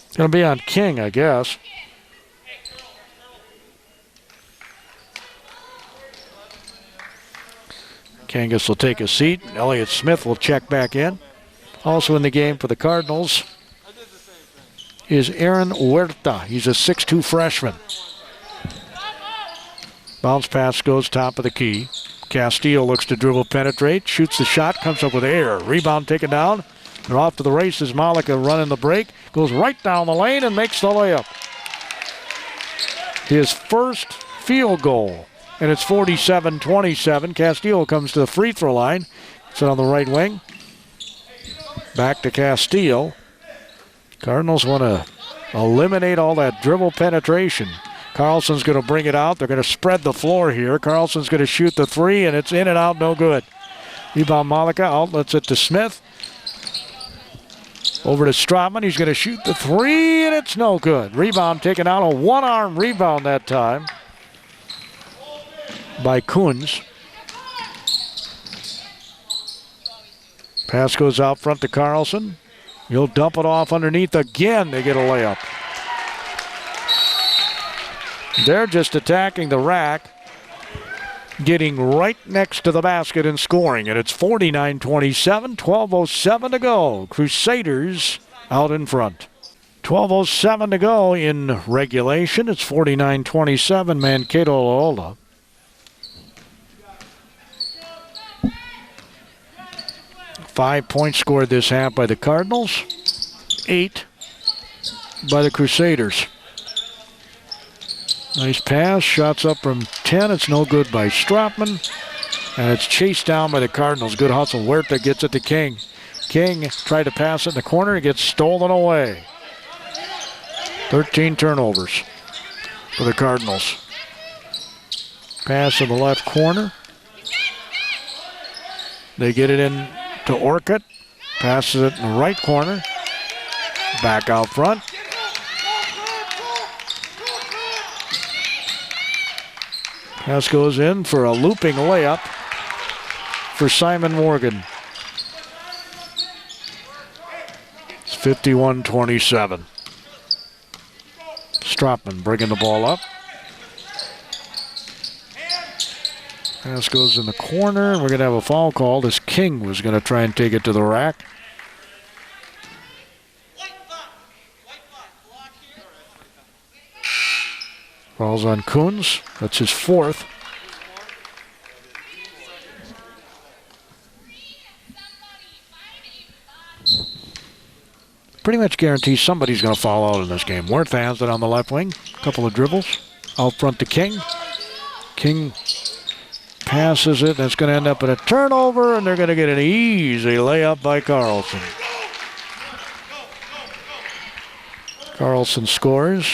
It's going to be on King, I guess. Kangas will take a seat. Elliott Smith will check back in. Also in the game for the Cardinals is Aaron Huerta. He's a 6'2 freshman. Bounce pass goes top of the key. Castillo looks to dribble, penetrate, shoots the shot, comes up with air. Rebound taken down. They're off to the races. Malika running the break. Goes right down the lane and makes the layup. His first field goal. And it's 47-27. Castillo comes to the free throw line. Sit on the right wing. Back to Castillo. Cardinals want to eliminate all that dribble penetration. Carlson's going to bring it out. They're going to spread the floor here. Carlson's going to shoot the three, and it's in and out, no good. Rebound Malika, outlets it to Smith. Over to Stratman. He's going to shoot the three, and it's no good. Rebound taken out. A one-arm rebound that time by Kunz. Pass goes out front to Carlson. He'll dump it off underneath again. They get a layup. They're just attacking the rack, getting right next to the basket and scoring. And it's 49-27, 12:07 to go. Crusaders out in front. 12:07 to go in regulation. It's 49-27, Mankato Loyola. 5 points scored this half by the Cardinals, 8 by the Crusaders. Nice pass, shots up from 10. It's no good by Stropman. And it's chased down by the Cardinals. Good hustle. Huerta gets it to King. King tried to pass it in the corner. It gets stolen away. 13 turnovers for the Cardinals. Pass in the left corner. They get it in to Orcutt. Passes it in the right corner. Back out front. Pass goes in for a looping layup for Simon Morgan. It's 51-27. Stropman bringing the ball up. Pass goes in the corner, and we're going to have a foul called as King was going to try and take it to the rack. Falls on Coons. That's his fourth. Pretty much guarantees somebody's going to fall out in this game. Huerta has it on the left wing. Couple of dribbles. Out front to King. King passes it. That's going to end up in a turnover, and they're going to get an easy layup by Carlson. Carlson scores.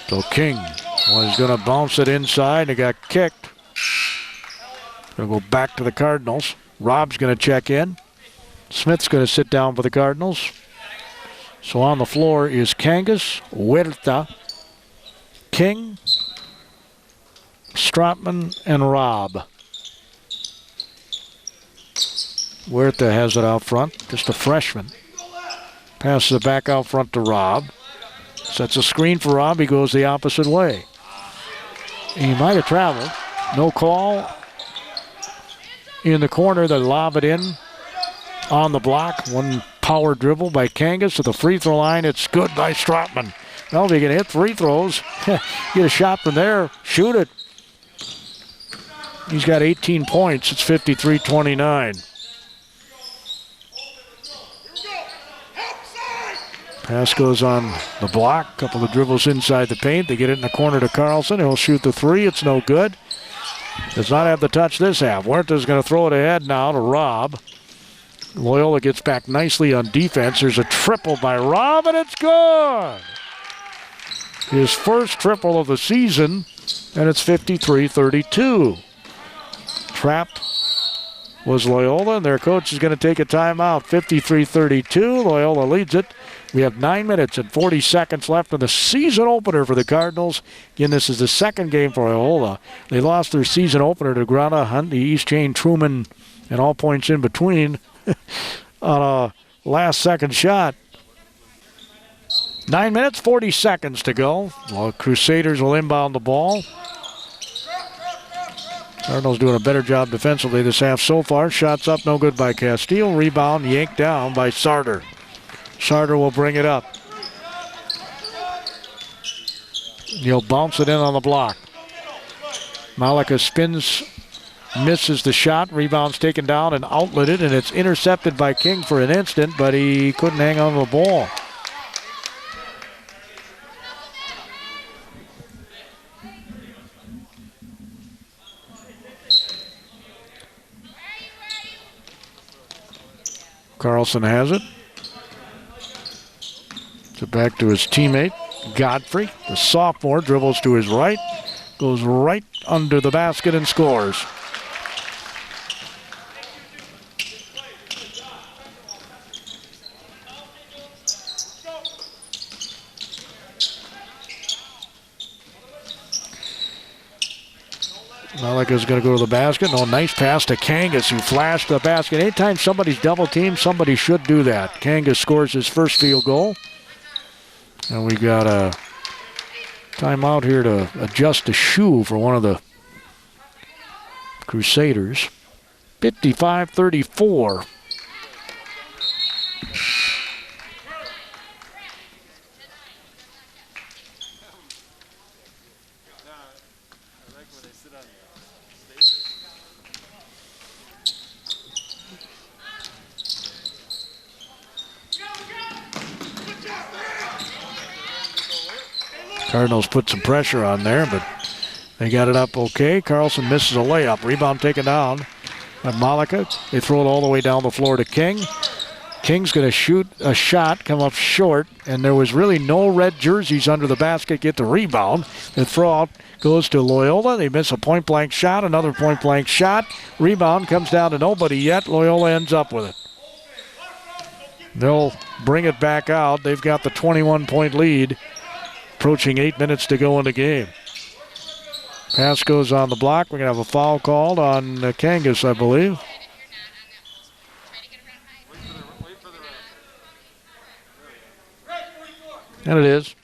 So King was going to bounce it inside. It got kicked. Going to go back to the Cardinals. Rob's going to check in. Smith's going to sit down for the Cardinals. So on the floor is Kangas, Huerta, King, Stropman, and Rob. Huerta has it out front, just a freshman. Passes it back out front to Rob. Sets a screen for Rob. He goes the opposite way. He might have traveled. No call. In the corner, they lob it in on the block. One power dribble by Kangas to the free throw line. It's good by Stropman. Well, if you can hit free throws, get a shot from there, shoot it. He's got 18 points. It's 53-29. Pass goes on the block. Couple of dribbles inside the paint. They get it in the corner to Carlson. He'll shoot the three. It's no good. Does not have the touch this half. Huerta's going to throw it ahead now to Rob. Loyola gets back nicely on defense. There's a triple by Rob, and it's good. His first triple of the season, and it's 53-32. Trapped was Loyola, and their coach is going to take a timeout. 53-32. Loyola leads it. We have 9 minutes and 40 seconds left in the season opener for the Cardinals. Again, this is the second game for Loyola. They lost their season opener to Grana, Huntley, East Chain, Truman, and all points in between on a last-second shot. 9 minutes, 40 seconds to go. Well, Crusaders will inbound the ball. Cardinals doing a better job defensively this half so far. Shots up, no good by Castile. Rebound yanked down by Sarter. Sarter will bring it up. He'll bounce it in on the block. Malika spins, misses the shot. Rebound's taken down and outletted, and it's intercepted by King for an instant, but he couldn't hang on to the ball. Carlson has it. So back to his teammate, Godfrey. The sophomore dribbles to his right, goes right under the basket and scores. Malika's going to go to the basket. No, nice pass to Kangas, who flashed the basket. Anytime somebody's double teamed, somebody should do that. Kangas scores his first field goal. And we got a timeout here to adjust a shoe for one of the Crusaders. 55-34. Cardinals put some pressure on there, but they got it up okay. Carlson misses a layup. Rebound taken down by Malika. They throw it all the way down the floor to King. King's going to shoot a shot, come up short, and there was really no red jerseys under the basket get the rebound. The throw out goes to Loyola. They miss a point-blank shot, another point-blank shot. Rebound comes down to nobody yet. Loyola ends up with it. They'll bring it back out. They've got the 21-point lead, approaching 8 minutes to go in the game. Pass goes on the block. We're going to have a foul called on Kangas, I believe. And it is.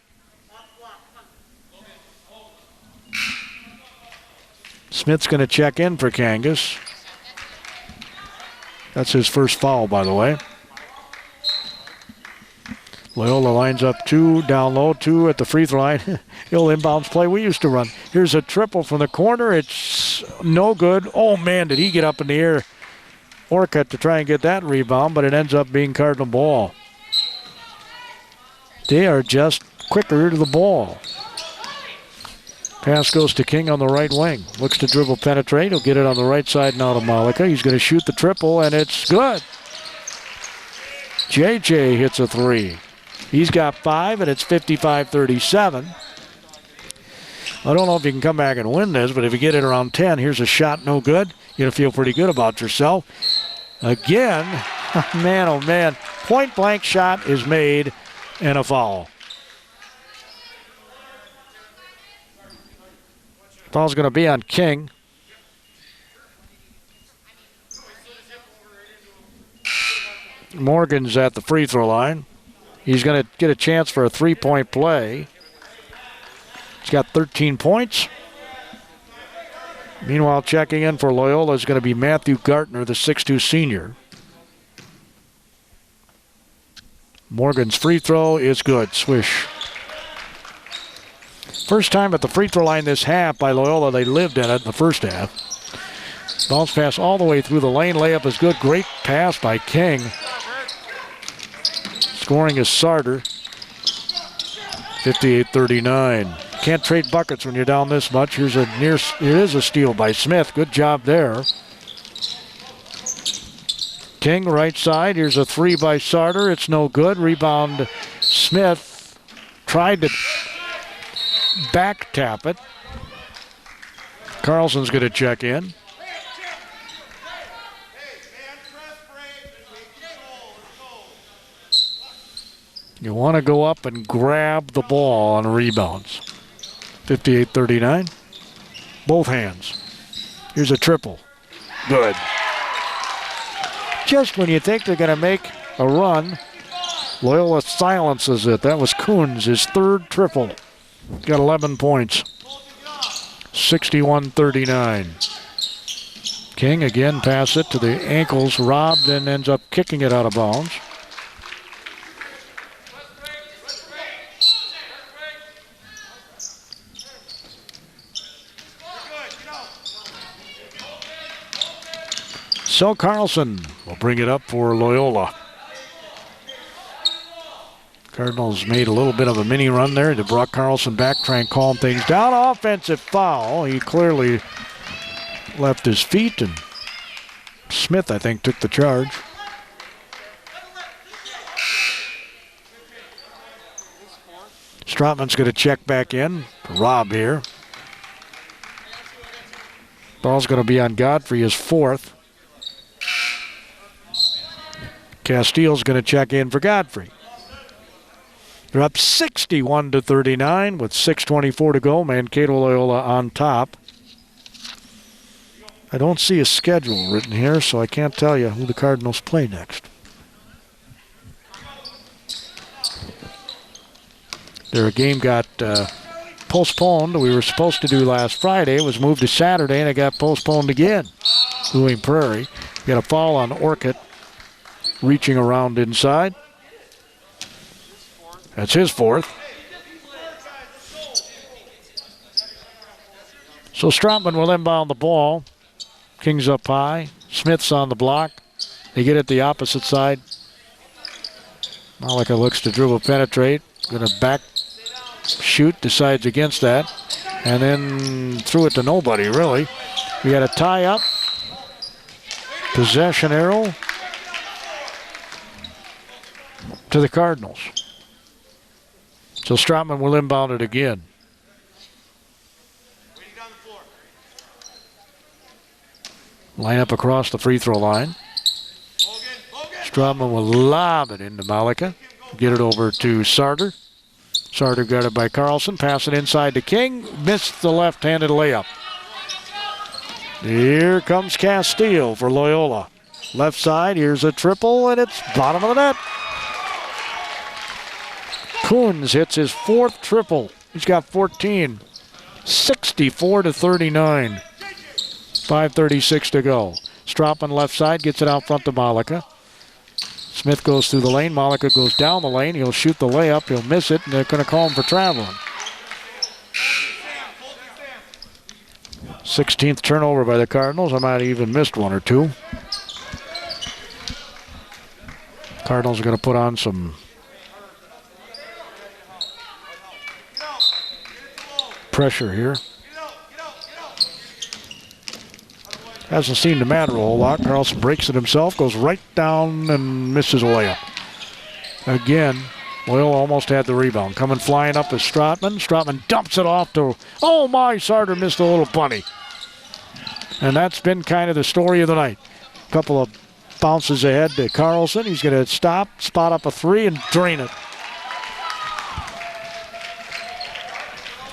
Smith's going to check in for Kangas. That's his first foul, by the way. Loyola lines up 2, down low, 2 at the free throw line. The old inbounds play we used to run. Here's a triple from the corner. It's no good. Oh, man, did he get up in the air. Orcutt to try and get that rebound, but it ends up being Cardinal ball. They are just quicker to the ball. Pass goes to King on the right wing. Looks to dribble penetrate. He'll get it on the right side now to Malika. He's going to shoot the triple, and it's good. JJ hits a 3. He's got 5, and it's 55-37. I don't know if you can come back and win this, but if you get it around 10, here's a shot, no good. You're going to feel pretty good about yourself. Again, man, oh man, point-blank shot is made and a foul. Foul's going to be on King. Morgan's at the free throw line. He's going to get a chance for a 3-point play. He's got 13 points. Meanwhile, checking in for Loyola is going to be Matthew Gartner, the 6'2 senior. Morgan's free throw is good. Swish. First time at the free throw line this half by Loyola. They lived in it in the first half. Bounce pass all the way through the lane. Layup is good. Great pass by King. Scoring is Sarter. 58-39. Can't trade buckets when you're down this much. It is a steal by Smith. Good job there. King right side. Here's a 3 by Sarter. It's no good. Rebound Smith. Tried to back tap it. Carlson's going to check in. You want to go up and grab the ball on rebounds. 58-39. Both hands. Here's a triple. Good. Just when you think they're going to make a run, Loyola silences it. That was Coons, his third triple. Got 11 points. 61-39. King again pass it to the ankles. Rob then ends up kicking it out of bounds. So Carlson will bring it up for Loyola. Cardinals made a little bit of a mini run there. They brought Carlson back, try and calm things down. Offensive foul. He clearly left his feet, and Smith, I think, took the charge. Strotman's going to check back in. Rob here. Ball's going to be on Godfrey, his 4th. Castile's going to check in for Godfrey. They're up 61-39 with 6:24 to go. Mankato Loyola on top. I don't see a schedule written here, so I can't tell you who the Cardinals play next. Their game got postponed. We were supposed to do last Friday. It was moved to Saturday, and it got postponed again. Louis Prairie. Got a foul on Orcutt. Reaching around inside. That's his 4th. So Strotman will inbound the ball. King's up high. Smith's on the block. They get it the opposite side. Malika looks to dribble penetrate. Going to back shoot, decides against that. And then threw it to nobody, really. We got a tie-up. Possession arrow to the Cardinals. So Stratman will inbound it again. Line up across the free throw line. Stratman will lob it into Malika. Get it over to Sarter. Sarter got it by Carlson. Pass it inside to King. Missed the left-handed layup. Here comes Castillo for Loyola. Left side, here's a triple, and it's bottom of the net. Coons hits his 4th triple. He's got 14. 64-39. 5:36 to go. Stratman left side, gets it out front to Malika. Smith goes through the lane. Malika goes down the lane. He'll shoot the layup. He'll miss it, and they're going to call him for traveling. 16th turnover by the Cardinals. I might have even missed one or two. Cardinals are going to put on some pressure here. Hasn't seemed to matter a whole lot. Carlson breaks it himself, goes right down and misses a layup. Again, Loyola almost had the rebound. Coming flying up is Stratman. Stratman dumps it off to, oh my, Sarter missed a little bunny. And that's been kind of the story of the night. A couple of bounces ahead to Carlson. He's going to stop, spot up a three, and drain it.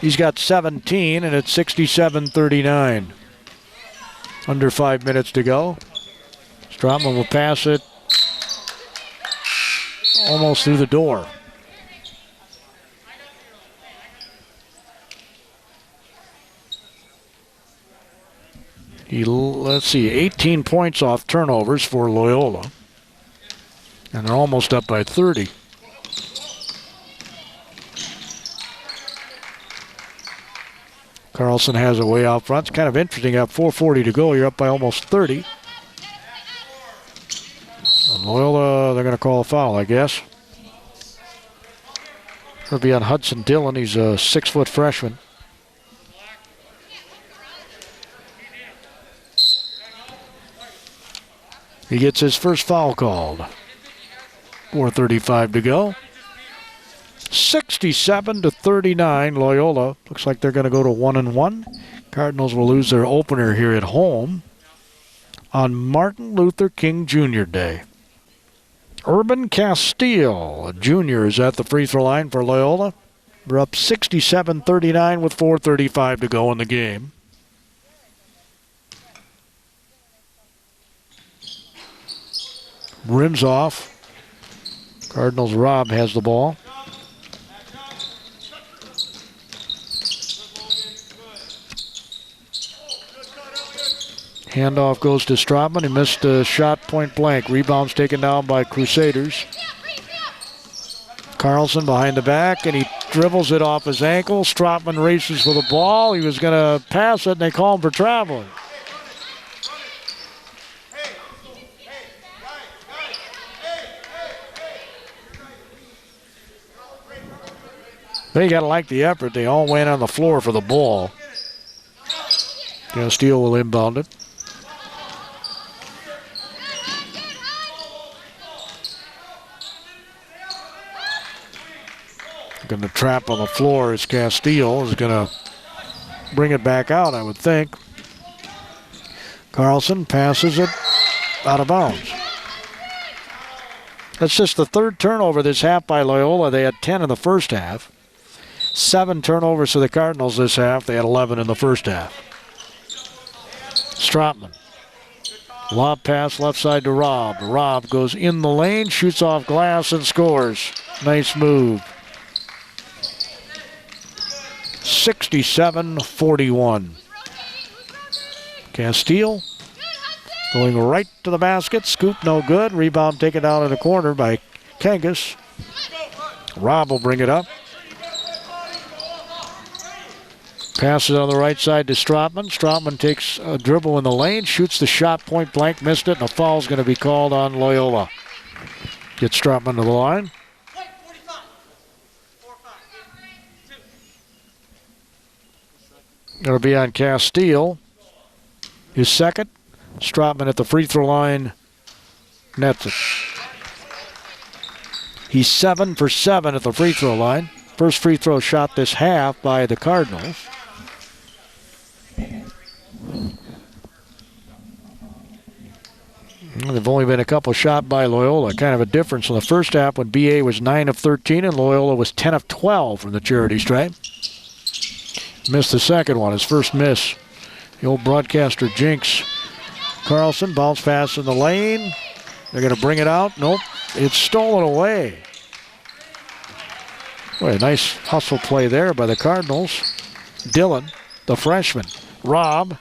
He's got 17, and it's 67-39. Under 5 minutes to go. Stratman will pass it almost through the door. Let's see, 18 points off turnovers for Loyola. And they're almost up by 30. Carlson has it way out front. It's kind of interesting. You have 4:40 to go. You're up by almost 30. And Loyola, they're going to call a foul, I guess. It'll be on Hudson Dillon. He's a 6-foot freshman. He gets his first foul called. 4:35 to go. 67-39, Loyola. Looks like they're going to go to 1-1. Cardinals will lose their opener here at home on Martin Luther King Jr. Day. Urban Castile, Jr., is at the free throw line for Loyola. We're up 67-39 with 4:35 to go in the game. Rims off. Cardinals' Rob has the ball. Handoff goes to Stratman. He missed a shot point blank. Rebound's taken down by Crusaders. Carlson behind the back, and he dribbles it off his ankle. Stratman races for the ball. He was going to pass it, and they call him for traveling. They got to like the effort. They all went on the floor for the ball. Steele will inbound it. Going to trap on the floor as Castillo is going to bring it back out, I would think. Carlson passes it out of bounds. That's just the third turnover this half by Loyola. They had 10 in the first half. 7 turnovers for the Cardinals this half. They had 11 in the first half. Stratman. Lob pass left side to Rob. Rob goes in the lane, shoots off glass, and scores. Nice move. 67-41. Castile going right to the basket. Scoop no good. Rebound taken out in the corner by Kangas. Rob will bring it up. Passes on the right side to Stratman. Stratman takes a dribble in the lane, shoots the shot point blank, missed it, and a foul's going to be called on Loyola. Gets Stratman to the line. Going to be on Castile. His second. Stratman at the free throw line nets it. He's 7 for 7 at the free throw line. First free throw shot this half by the Cardinals. They've only been a couple shot by Loyola. Kind of a difference in the first half when BA was 9 of 13 and Loyola was 10 of 12 from the charity stripe. Missed the second one, his first miss. The old broadcaster jinx. Carlson, bounce pass in the lane. They're going to bring it out. Nope, it's stolen away. Boy, a nice hustle play there by the Cardinals. Dillon, the freshman. Rob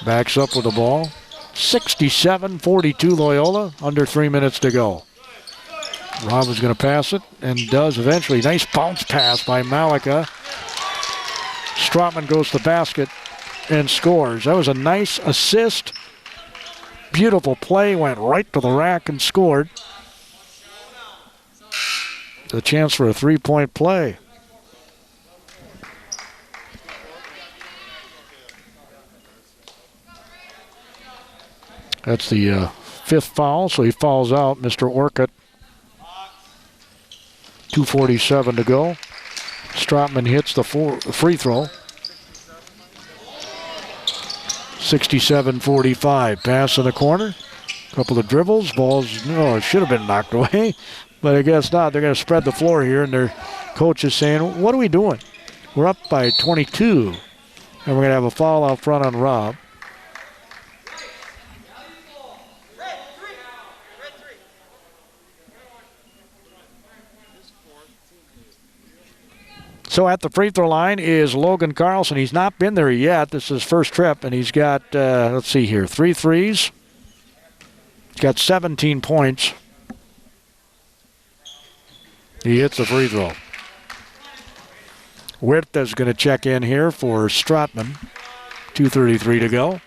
backs up with the ball. 67-42 Loyola, under 3 minutes to go. Rob is going to pass it and does eventually. Nice bounce pass by Malika. Stratman goes to the basket and scores. That was a nice assist. Beautiful play, went right to the rack and scored. The chance for a three-point play. That's the fifth foul, so he fouls out Mr. Orcutt. 2:47 to go. Stratman hits the free throw. 67-45. Pass in the corner. Couple of dribbles. Balls, no, it should have been knocked away, but I guess not. They're going to spread the floor here, and their coach is saying, what are we doing? We're up by 22, and we're going to have a foul out front on Rob. So at the free throw line is Logan Carlson. He's not been there yet. This is his first trip, and he's got, let's see here, 3 threes. He's got 17 points. He hits the free throw. Huerta's going to check in here for Stratman. 2:33 to go.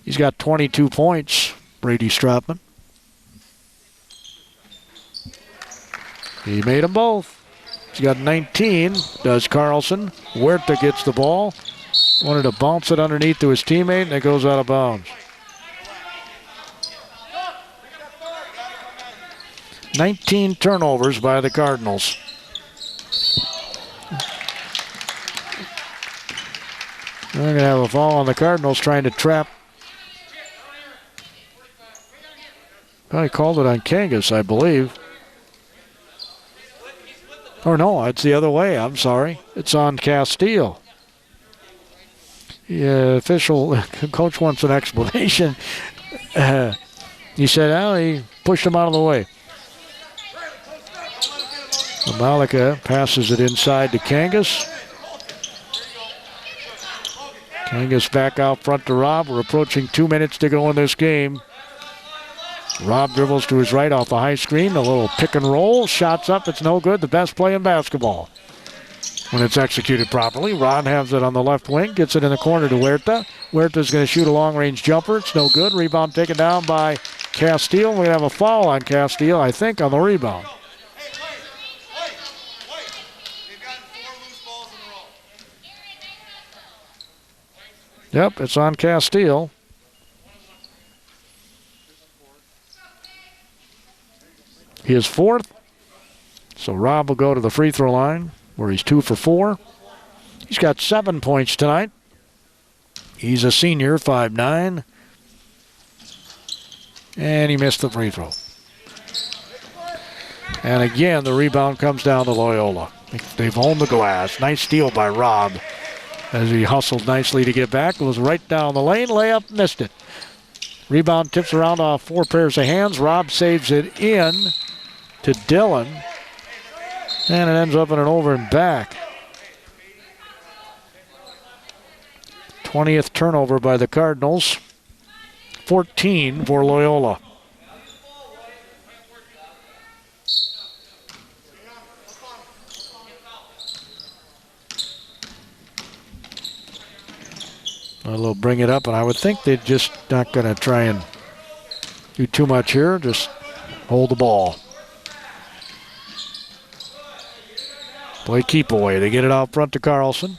He's got 22 points, Brady Stratman. He made them both. He's got 19, does Carlson. Huerta gets the ball. Wanted to bounce it underneath to his teammate, and it goes out of bounds. 19 turnovers by the Cardinals. They're going to have a foul on the Cardinals trying to trap. Probably called it on Kangas, I believe. Or no, it's the other way. I'm sorry. It's on Castile. The official, coach wants an explanation. He said, oh, he pushed him out of the way. Malika passes it inside to Kangas. Kangas back out front to Rob. We're approaching 2 minutes to go in this game. Rob dribbles to his right off the high screen. A little pick and roll. Shots up. It's no good. The best play in basketball when it's executed properly. Rob has it on the left wing. Gets it in the corner to Huerta. Huerta's going to shoot a long-range jumper. It's no good. Rebound taken down by Castile. We're going to have a foul on Castile, I think, on the rebound. Yep, it's on Castile. His fourth. So Rob will go to the free throw line where he's 2 for 4. He's got 7 points tonight. He's a senior, 5'9". And he missed the free throw. And again, the rebound comes down to Loyola. They've owned the glass. Nice steal by Rob as he hustled nicely to get back. It was right down the lane. Layup, missed it. Rebound tips around off 4 pairs of hands. Rob saves it in to Dillon. And it ends up in an over and back. 20th turnover by the Cardinals. 14 for Loyola. They'll bring it up, and I would think they're just not going to try and do too much here. Just hold the ball. Play keep away. They get it out front to Carlson.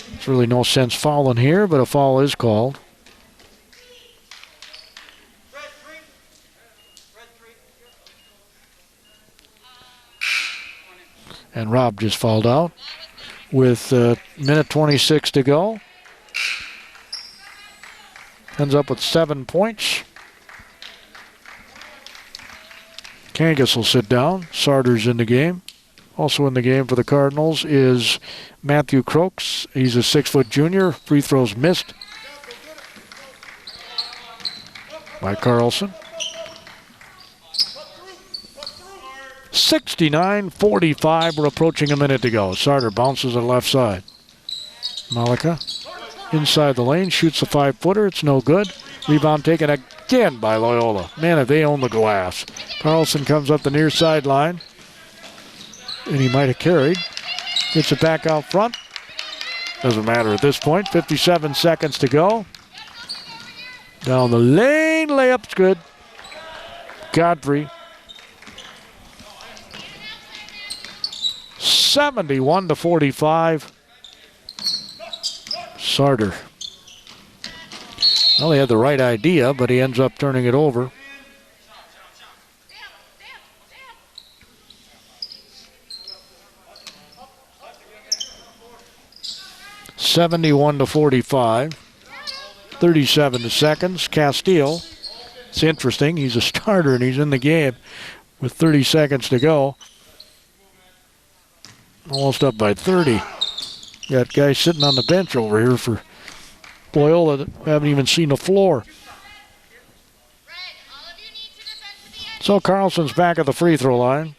There's really no sense fouling here, but a foul is called. And Rob just fouled out with minute 26 to go. Ends up with 7 points. Kangas will sit down. Sarder's in the game. Also in the game for the Cardinals is Matthew Crokes. He's a 6-foot junior. Free throws missed by Carlson. 69-45. We're approaching a minute to go. Sarder bounces on the left side. Malika inside the lane, shoots a 5-footer. It's no good. Rebound taken again by Loyola. Man, if they own the glass. Carlson comes up the near sideline, and he might have carried. Gets it back out front. Doesn't matter at this point. 57 seconds to go. Down the lane, layup's good. Godfrey. 71-45. Sarder. Well, he had the right idea, but he ends up turning it over. (71-45). 37 seconds. Castile. It's interesting. He's a starter and he's in the game with 30 seconds to go. Almost up by 30. Got guys sitting on the bench over here for Loyola that haven't even seen the floor. So Carlson's back at the free throw line.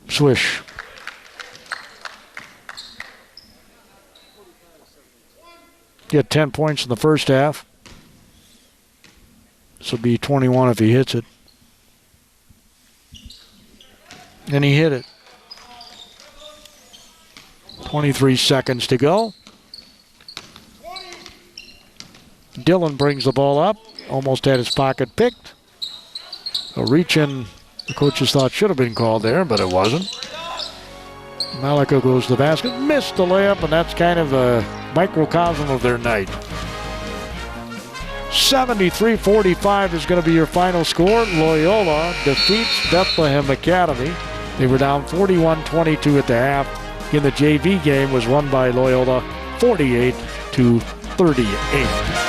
Swish. Get 10 points in the first half. This will be 21 if he hits it. And he hit it. 23 seconds to go. Dillon brings the ball up. Almost had his pocket picked. A reach in the coaches thought should have been called there, but it wasn't. Malika goes to the basket. Missed the layup, and that's kind of a microcosm of their night. 73-45 is going to be your final score. Loyola defeats Bethlehem Academy. They were down 41-22 at the half. In the JV game was won by Loyola 48-38.